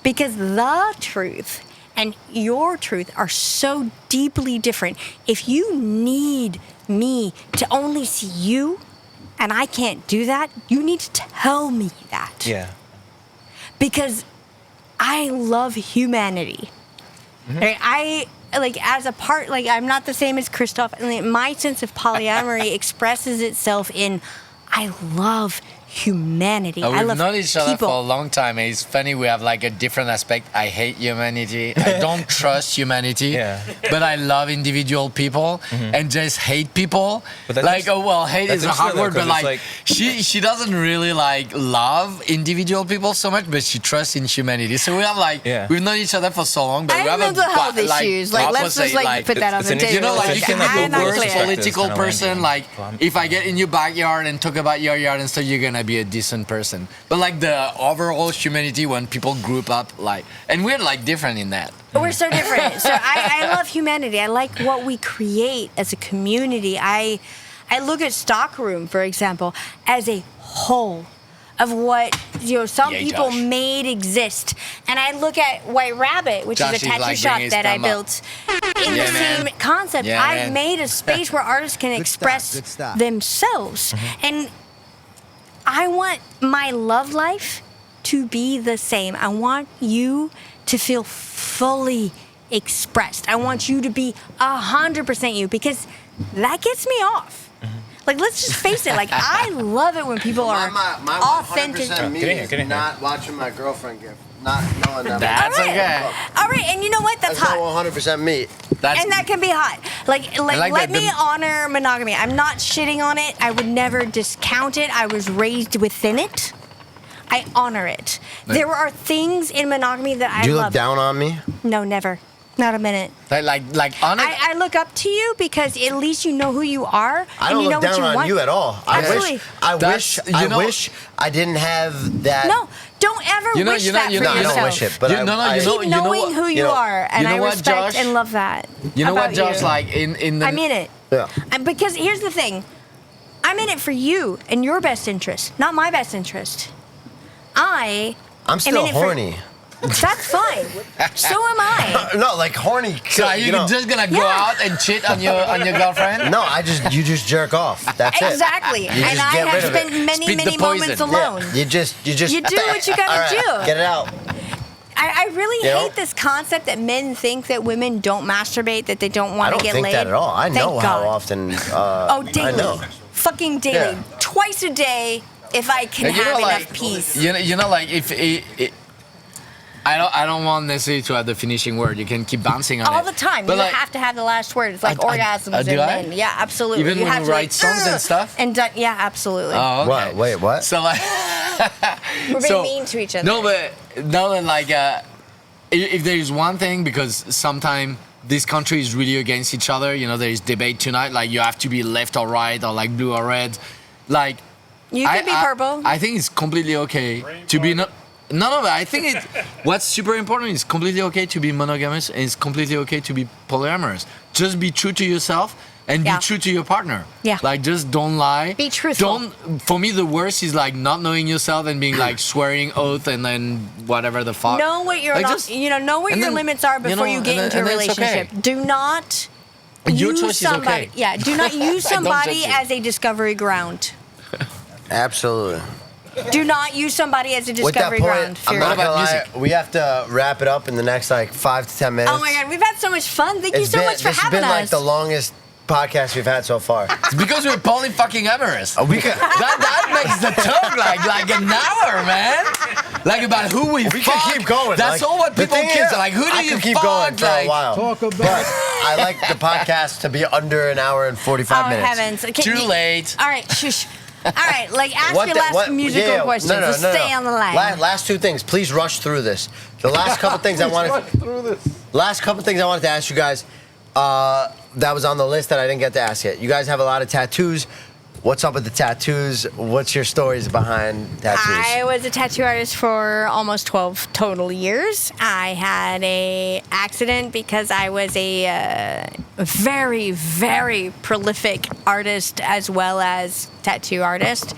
Because the truth and your truth are so deeply different. If you need me to only see you, and I can't do that, you need to tell me that. Yeah. Because I love humanity. Right? I like as a part, like I'm not the same as Christoph. And like, my sense of polyamory expresses itself in I love humanity. I We've love known each other people. for a long time, and it's funny we have like a different aspect. I hate humanity. I don't trust humanity. Yeah. But I love individual people and just hate people. But that's Like, just- hate that's is a hard interesting, though, word, but 'cause it's like, she doesn't really like love individual people so much, but she trusts in humanity. So we have like, Yeah. we've known each other for so long, but I we have have mental health issues. Like, let's just opposite, put that on it's the an table. you know, like It's you can interesting be that the the worst perspectives political kinda land person. in. Like, if I get in your backyard and talk about your yard and stuff, you're gonna be a decent person. But like the overall humanity, when people group up, like, and we're like different in that. We're so different. So I love humanity. I like what we create as a community. I look at Stockroom, for example, as a whole of what some Yay, people Josh. made exist. And I look at White Rabbit, which Josh is a is, tattoo like, shop bringing his that I thumb up. built in Yeah, the man. same concept. Yeah, I man. made a space where artists can express good stuff. themselves. And I want my love life to be the same. I want you to feel fully expressed. I want you to be 100% you, because that gets me off. Like, let's just face it. Like, I love it when people are My authentic. 100% me Get in here, is get in here. not watching my girlfriend give. Not knowing that. That's All right. okay. All right, and you know what? That's That's hot. not 100% me. That's And that can be hot. Like like let that me the- honor monogamy. I'm not shitting on it. I would never discount it. I was raised within it. I honor it. There are things in monogamy that I Do you love. look down on me? No, never. Not a minute. Like honest. I look up to you because at least you know who you are. I and don't you know look down what you on want. you at all. Absolutely. I know- wish I didn't have that. No, don't ever wish that for No, I yourself. don't wish it, but You know Keep knowing who you are, and I what, respect Josh? and love that. You know what, about Josh? you. Like in the. I mean it. Yeah. And because here's the thing, I'm in it for you and your best interest, not my best interest. I'm still in it for- horny. That's fine. So am I. No, like horny. So are you just gonna go Yeah. out and cheat on your girlfriend? No, you just jerk off. That's it. Exactly. You And just I get have rid of it. spent many, Spit the many moments poison. alone. You just You do what you gotta All right, do. Get it out. I really You know? hate this concept that men think that women don't masturbate, that they don't I want don't to get think laid. that at all. I know Thank how God. often. Oh, daily. I know. Fucking daily. Yeah. Twice a day if I can And have enough peace. You know, like if I don't want necessarily to have the finishing word. You can keep bouncing on it All the time. But You like, have to have the last word. It's like orgasms do in I? men. Yeah, absolutely. Even you when have you to write like, songs and "Ugh," stuff? And done, yeah, absolutely. Oh, okay. What? Wait, what? So like, We're being mean to each other. No, but like, if there is one thing, because sometimes this country is really against each other. You know, there is debate tonight. Like, you have to be left or right, or like blue or red. Like, You could be purple. I think it's completely okay to be not. No, but I think what's super important is completely okay to be monogamous, and it's completely okay to be polyamorous. Just be true to yourself and Yeah. be true to your partner. Yeah. Like, just don't lie. Be truthful. For me, the worst is like not knowing yourself and being like swearing oath and then whatever the fuck. Know what your Like, not, just- know what and your then, limits are you before know, you get and into a then it's okay. relationship. Do not Your use choice is somebody. okay. Yeah, do not use Don't somebody judge you. as a discovery ground. Absolutely. Do not use somebody as a With that discovery point, ground. I'm Fear. not gonna about lie. music? We have to wrap it up in the next like 5 to 10 minutes. Oh my God, we've had so much fun. Thank you so much for this has having been us. like the longest podcast we've had so far. It's because we're poly fucking amorous. We could. That makes the talk like an hour, man. Like about who we We fuck. can keep going. That's like, all what the people thing care. is, Like, who do I you can keep fuck? going for Like, a while. Talk about- But I like the podcast to be under an hour and 45 Oh minutes. heavens! Too late. All right, shush. All right, like ask your last musical questions. No, no, Let's no, stay no. on the line. Last two things. Please rush through this. The last couple things I wanted. Last couple things I wanted to ask you guys. That was on the list that I didn't get to ask yet. You guys have a lot of tattoos. What's up with the tattoos? What's your stories behind tattoos? I was a tattoo artist for almost 12 total years. I had a accident because I was a very, very prolific artist as well as tattoo artist.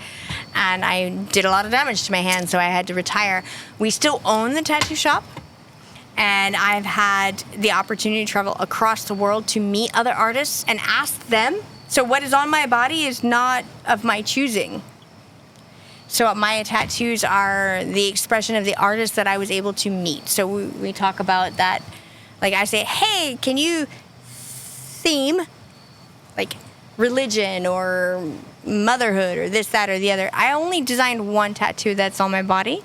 And I did a lot of damage to my hand, so I had to retire. We still own the tattoo shop. And I've had the opportunity to travel across the world to meet other artists and ask them. So what is on my body is not of my choosing. So my tattoos are the expression of the artist that I was able to meet. So we talk about that. Like I say, hey, can you theme like religion or motherhood or this, that, or the other? I only designed one tattoo that's on my body.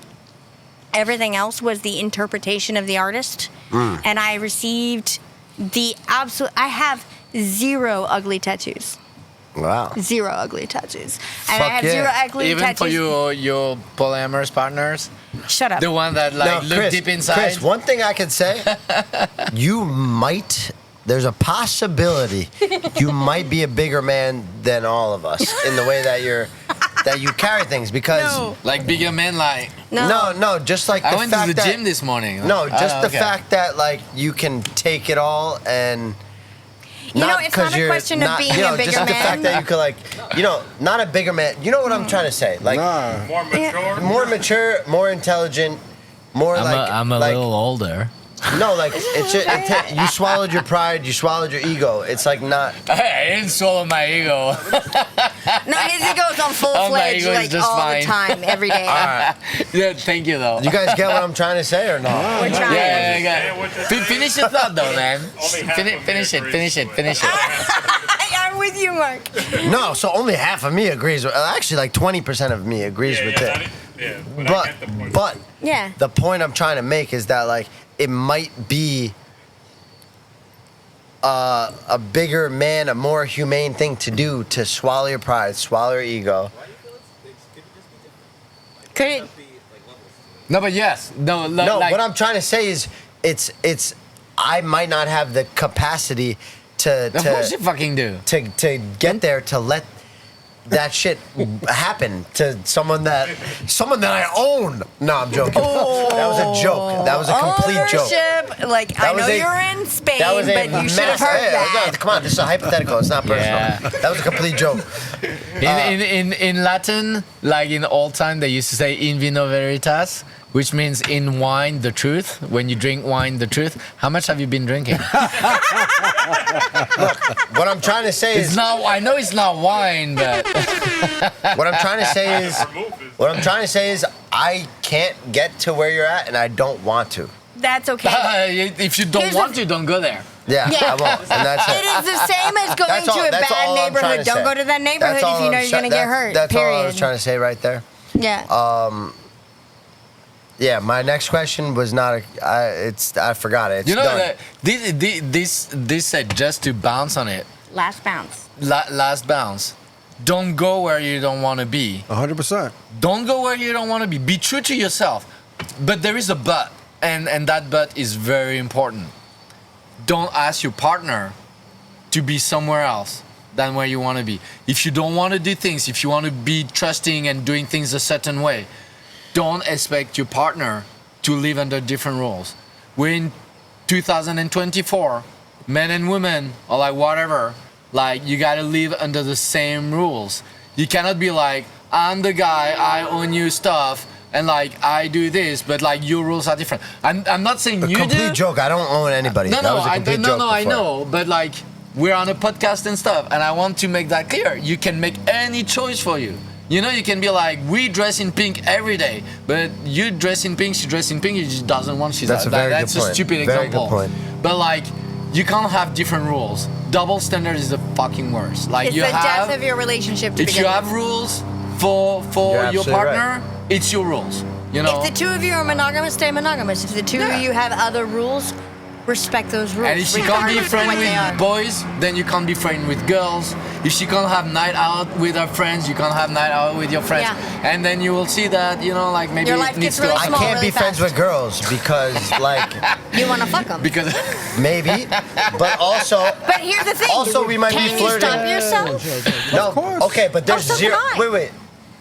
Everything else was the interpretation of the artist. And I received the absolute, I have 0 ugly tattoos. Wow. 0 ugly tattoos. And I Fuck have yeah. 0 ugly Even tattoos. for your polyamorous partners, Shut up. the one that like look Chris, deep inside. Chris, one thing I could say, you might. There's a possibility you might be a bigger man than all of us in the way that you carry things because. No. Like bigger men, like No, just like the I went to fact the that, gym this morning. No, just Oh, the okay. fact that like you can take it all and. You know, it's 'cause not a you're question of being a bigger just the fact man. that you could like, not a bigger man. You know what I'm trying to say? Like Nah. More mature. more mature, more intelligent, more I'm a like little older. no, like it's just, you swallowed your pride, you swallowed your ego. It's like not. Hey, I didn't swallow my ego. No, his ego's on full Oh, my fledged, ego is like just all fine. the time, every day. Yeah, thank you though. You guys get what I'm trying to say or not? We're trying. Yeah. Finish your thought though, man. Only half of Finish it. me Finish it. Finish it. I'm with you, Mark. No, so only half of me agrees. Actually, like 20% of me agrees with it. But Yeah. the point I'm trying to make is that like it might be a bigger man, a more humane thing to do to swallow your pride, swallow your ego. Why do you feel it's could just be different? Could it? Be like levels to it. No, but yes. No, No, like, what I'm trying to say is it's I might not have the capacity Of course you fucking do. to get there to let that shit happen to someone that I own. No, I'm joking. That was a joke. That was a complete joke. Ownership. Like, I know you're in Spain, but you should have heard that. Come on, this is a hypothetical. It's not personal. Yeah. That was a complete joke. In Latin, like in old time, they used to say "in vino veritas," which means in wine the truth. When you drink wine, the truth. How much have you been drinking? Look, what I'm trying to say is I know it's not wine, but what I'm trying to say is I can't get to where you're at, and I don't want to. That's okay. if you don't want to, don't go there. Yeah, I won't. And that's It is the same as going to a that's bad all I'm trying neighborhood. to Don't say. go to that neighborhood That's all if you know I'm you're going to get hurt. That's period. all I was trying to say right there. Yeah. Yeah, my next question was not. I forgot it. It's You know done. that this said just to bounce on it. Last bounce. Last bounce. Don't go where you don't want to be. 100%. Don't go where you don't want to be. Be true to yourself. But there is a but, and that but is very important. Don't ask your partner to be somewhere else than where you want to be. If you don't want to do things, if you want to be trusting and doing things a certain way, don't expect your partner to live under different rules. We're in 2024. Men and women are like whatever. Like, you gotta live under the same rules. You cannot be like, I'm the guy, I own you stuff, and like I do this, but like your rules are different. I'm not saying you do. Complete joke. I don't own anybody. That was a complete joke I before. know, but like we're on a podcast and stuff, and I want to make that clear. You can make any choice for you. You know, you can be like, we dress in pink every day, but you dress in pink, she dress in pink, she just doesn't want. That's a very good That's point. a stupid Very example. good point. But like, you can't have different rules. Double standard is the fucking worst. Like, It's you the have, death of your relationship to if begin you with. have rules for You're your absolutely partner, it's your rules. You know. If the two of you are monogamous, stay monogamous. If the two of you have other rules, respect those rules. And if she can't be regardless of friends what they are. with boys, then you can't be friends with girls. If she can't have night out with her friends, you can't have night out with your friends. Yeah. And then you will see that, you know, like maybe Your it life needs gets really to I small. can't be really friends fast. with girls because, like, You want to fuck them. because maybe, but also, But here's the thing. Also, we might be Can flirting. you stop yourself? no. course. Okay, but there's so zero. can I. Wait.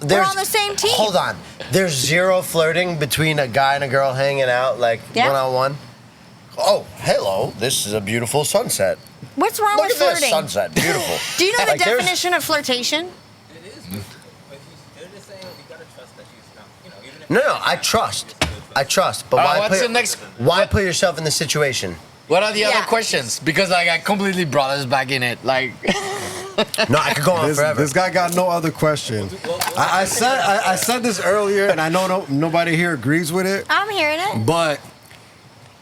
There's, on the same team. Hold on. There's zero flirting between a guy and a girl hanging out, like Yeah. one-on-one. Oh, hello. This is a beautiful sunset. What's wrong Look with at this flirting? sunset. Beautiful. Do you know the Like, there's- definition of flirtation? It is. But they're just saying you gotta trust that she's not, even if No, I trust. But what's the next? why put yourself in this situation? What are the other Yeah. questions? Because like I completely brought us back in it. Like No, I could go on forever. This guy got no other question. I said this earlier, and I know nobody here agrees with it, I'm hearing it. but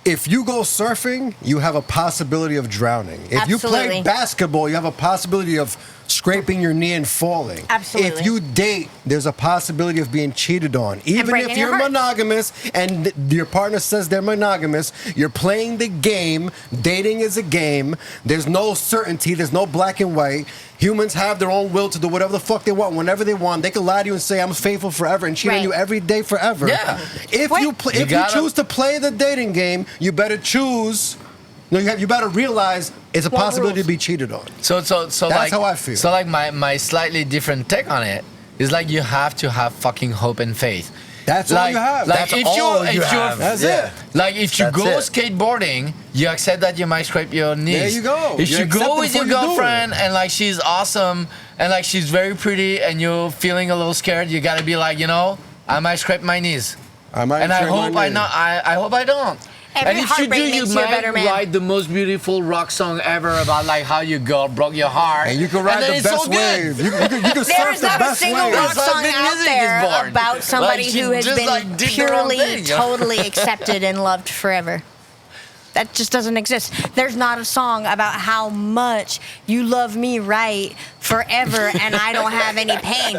if you go surfing, you have a possibility of drowning. If you play Absolutely. basketball, you have a possibility of scraping your knee and falling. Absolutely. If you date, there's a possibility of being cheated on. Even breaking if your you're heart. monogamous and your partner says they're monogamous, you're playing the game. Dating is a game. There's no certainty. There's no black and white. Humans have their own will to do whatever the fuck they want, whenever they want. They can lie to you and say, I'm faithful forever, and cheat on Right. you every day forever. Yeah. If Wait. you You gotta- choose to play the dating game, you better choose. No, you better realize it's a What possibility rules? to be cheated on. so That's like how I feel. So like my slightly different take on it is like you have to have fucking hope and faith. That's all Like, you have. like That's if all you're you if you're have. That's Yeah. it. Like if you That's go it. skateboarding, you accept that you might scrape your knees. There you go. If You you accept go it with your before you do girlfriend it. and like she's awesome and like she's very pretty and you're feeling a little scared, you gotta be like, I might scrape my knees. I might And I scrape my hope I knee. not. I hope I don't. Every and if you do, heartbreak you makes you a might better man. write the most beautiful rock song ever about like how your girl broke your heart. And you can ride then the it's best all good. wave. You can There surf is the not a best single wave. rock That's how song good out music is there born. about somebody Like, she who has just, been like, did their own purely, thing, totally accepted and loved forever. That just doesn't exist. There's not a song about how much you love me right forever and I don't have any pain.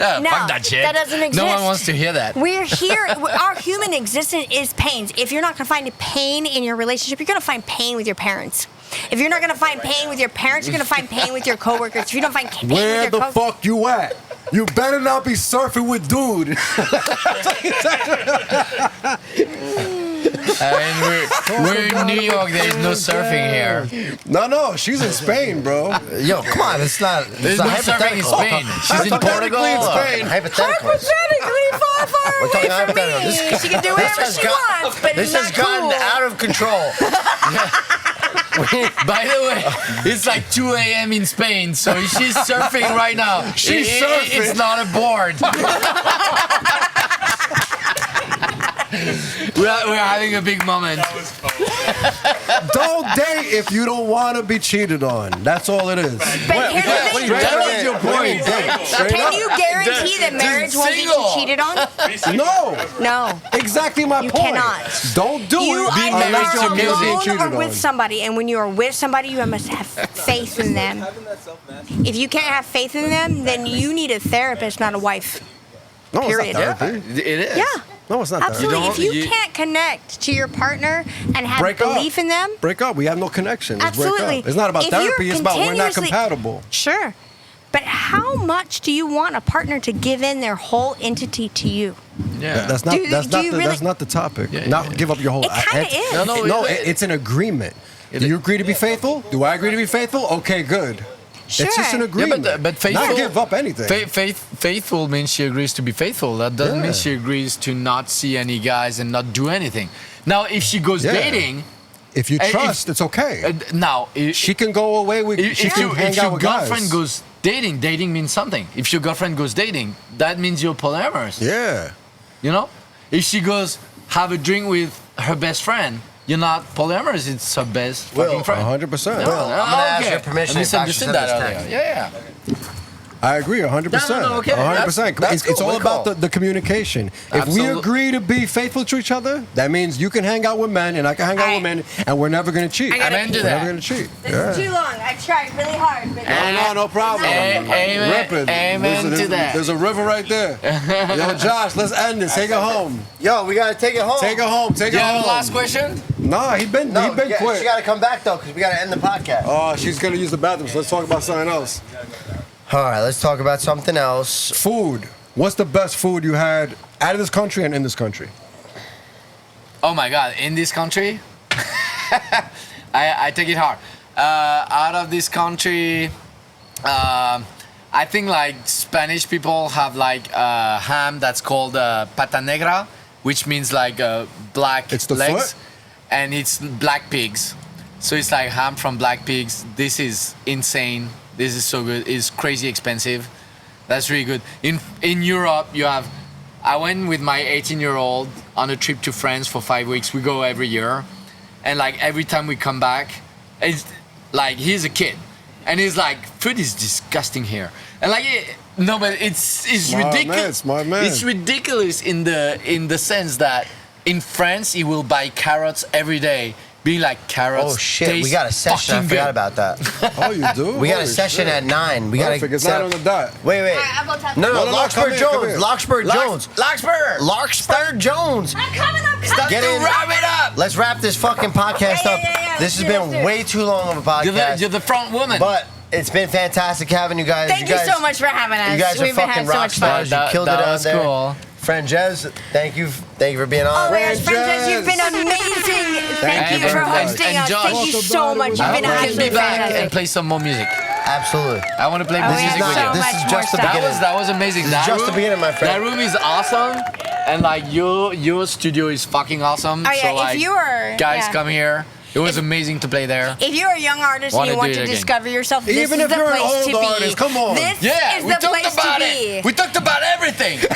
No, Fuck that shit. that doesn't No one exist. wants to hear that. We're here. Our human existence is pains. If you're not going to find pain in your relationship, you're going to find pain with your parents. If you're not going to find pain with your parents, you're going to find pain with your coworkers. If you don't find pain Where with the your fuck you at? You better not be surfing with dude. We're in New York. There's no surfing here. No, she's in Spain, bro. Yo, come on, it's not. There's no surfing in Spain. She's in Portugal. Hypothetical. Hypothetically far We're talking away from me. hypothetical. She can do whatever she wants, but This not has gotten cool. out of control. By the way, it's like 2 a.m. in Spain, so she's surfing right now. She's surfing. It's not a board. We're having a big moment. Don't date if you don't want to be cheated on. That's all it is. But here's the thing. That was your point. Can you guarantee that marriage won't get you cheated on? No, No. exactly my You point. cannot. Don't do You it Being either married to are music. alone cheated or on. with somebody, and when you are with somebody, you must have faith in them. Having that self-mastery. If you can't have faith in them, then you need a therapist, not a wife. No, Period. it's not therapy. It is. Yeah. No, it's not Absolutely. therapy. If you you- can't connect to your partner and have Break up. belief in them, Break up. We have no connection. Let's break absolutely. up. It's not about If you're therapy. It's about we're not continuously- compatible. Sure. But how much do you want a partner to give in their whole entity to you? Yeah. That's not. Do- that's do not. you The, really- that's not the topic. Yeah, not yeah. give up your whole. It kinda is. No, it's an agreement. Do you agree to be faithful? Do I agree to be faithful? Okay, good. Sure. It's just an Yeah, agreement. but faithful. Not give up anything. Faithful means she agrees to be faithful. That doesn't mean Yeah. she agrees to not see any guys and not do anything. Now, if she goes Yeah. dating, If you if- trust, it's okay. now if, She can go away with. She if, can you, hang if out your with girlfriend guys. goes dating means something. If your girlfriend goes dating, that means you're polyamorous. Yeah. You know, if she goes have a drink with her best friend, you're not polyamorous. It's her best fucking friend. 100%. No, Will, I'm gonna ask okay. your permission I if I should misunderstood send that this earlier. text. Yeah. I agree 100%. No, okay. 100%. That's It's cool. all We're about cool. the communication. If we Absolute- agree to be faithful to each other, that means you can hang out with men and I can hang out with men, and we're never going to cheat. I I'm into We're never that. going to cheat. This is too long. I tried really hard. But No problem. Amen. Rip it. Amen to that. There's a river right there. Yo, Josh, let's end this. Take it home. Yo, we gotta take it home. Take it home. Take Do it you have home. a last question? Nah, he been No, quick. she gotta come back though, because we gotta end the podcast. Oh, she's gonna use the bathroom. So let's talk about something else. All right, let's talk about something else. Food. What's the best food you had out of this country and in this country? Oh my God! In this country, I take it hard. Out of this country, I think like Spanish people have like ham that's called pata negra, which means like black It's the legs, foot? and it's black pigs. So it's like ham from black pigs. This is insane. This is so good. It's crazy expensive. That's really good. In Europe, you have. I went with my 18-year-old on a trip to France for 5 weeks. We go every year, and like every time we come back, it's like he's a kid, and he's like, food is disgusting here, and like no, but it's Smart ridiculous. man, smart man. It's ridiculous in the sense that in France he will buy carrots every day, being like carrots. Oh shit, we taste got a session. I fucking forgot good. about that. Oh, you do? We got a Holy session shit. at 9. We gotta Perfect. It's set not up- on the dot. Wait. I'm about to have No, No, come Larkspur here, come Jones. here. Larkspur Jones. Larkspur Jones. I'm coming. Get in. Wrap it up. Let's wrap this fucking podcast up. Yeah. This has Let's do it, let's been do it. way too long of a You're podcast. the front woman. But it's been fantastic having you guys. Thank you guys, so much for having us. You guys are We've been fucking having so rock much fun. stars. You killed it out was there. cool. Friend Jez, thank you for being on. Oh my gosh, Frances. Frances, you've been amazing. Thank you you for very much. hosting And us. Josh. Thank you so much. You've I been hope we can absolutely be back and fantastic. play some more music. Absolutely. I want to play Oh, more we music have with so you. This much is more just the stuff. beginning. That was amazing. This is just the beginning, my friend. That room is awesome, and like your studio is fucking awesome. Oh, yeah, so if like, you are- guys yeah. come here. It was amazing to play there. If you're a young artist and Wanna you want do to it again. discover yourself, this Even is if the you're an place old to be. artist, come on. This Yeah, is we the talked place about to it. be. We talked about everything. We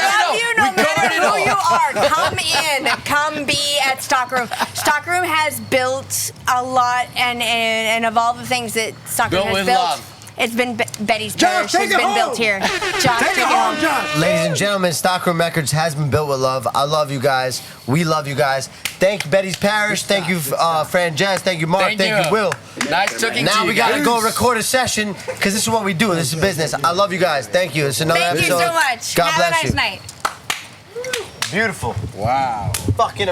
love you no matter who you are. Come in. Come be at Stockroom. Stockroom has built a lot and of all the things that Stockroom Built has with built. love. It's been Betty's Josh, Parish take has it been home. built here. Josh, Take it home, Josh. Ladies and gentlemen, Stockroom Records has been built with love. I love you guys. We love you guys. Thank you, Betty's Parish. Thank you, Fran Jazz. Thank you, Mark. Thank you, Will. Nice talking to Now you. we gotta guys. go record a session because this is what we do. This is business. I love you guys. Thank you. It's another Thank you episode. so much. God Have bless a nice you. night. Beautiful. Wow. Fucking.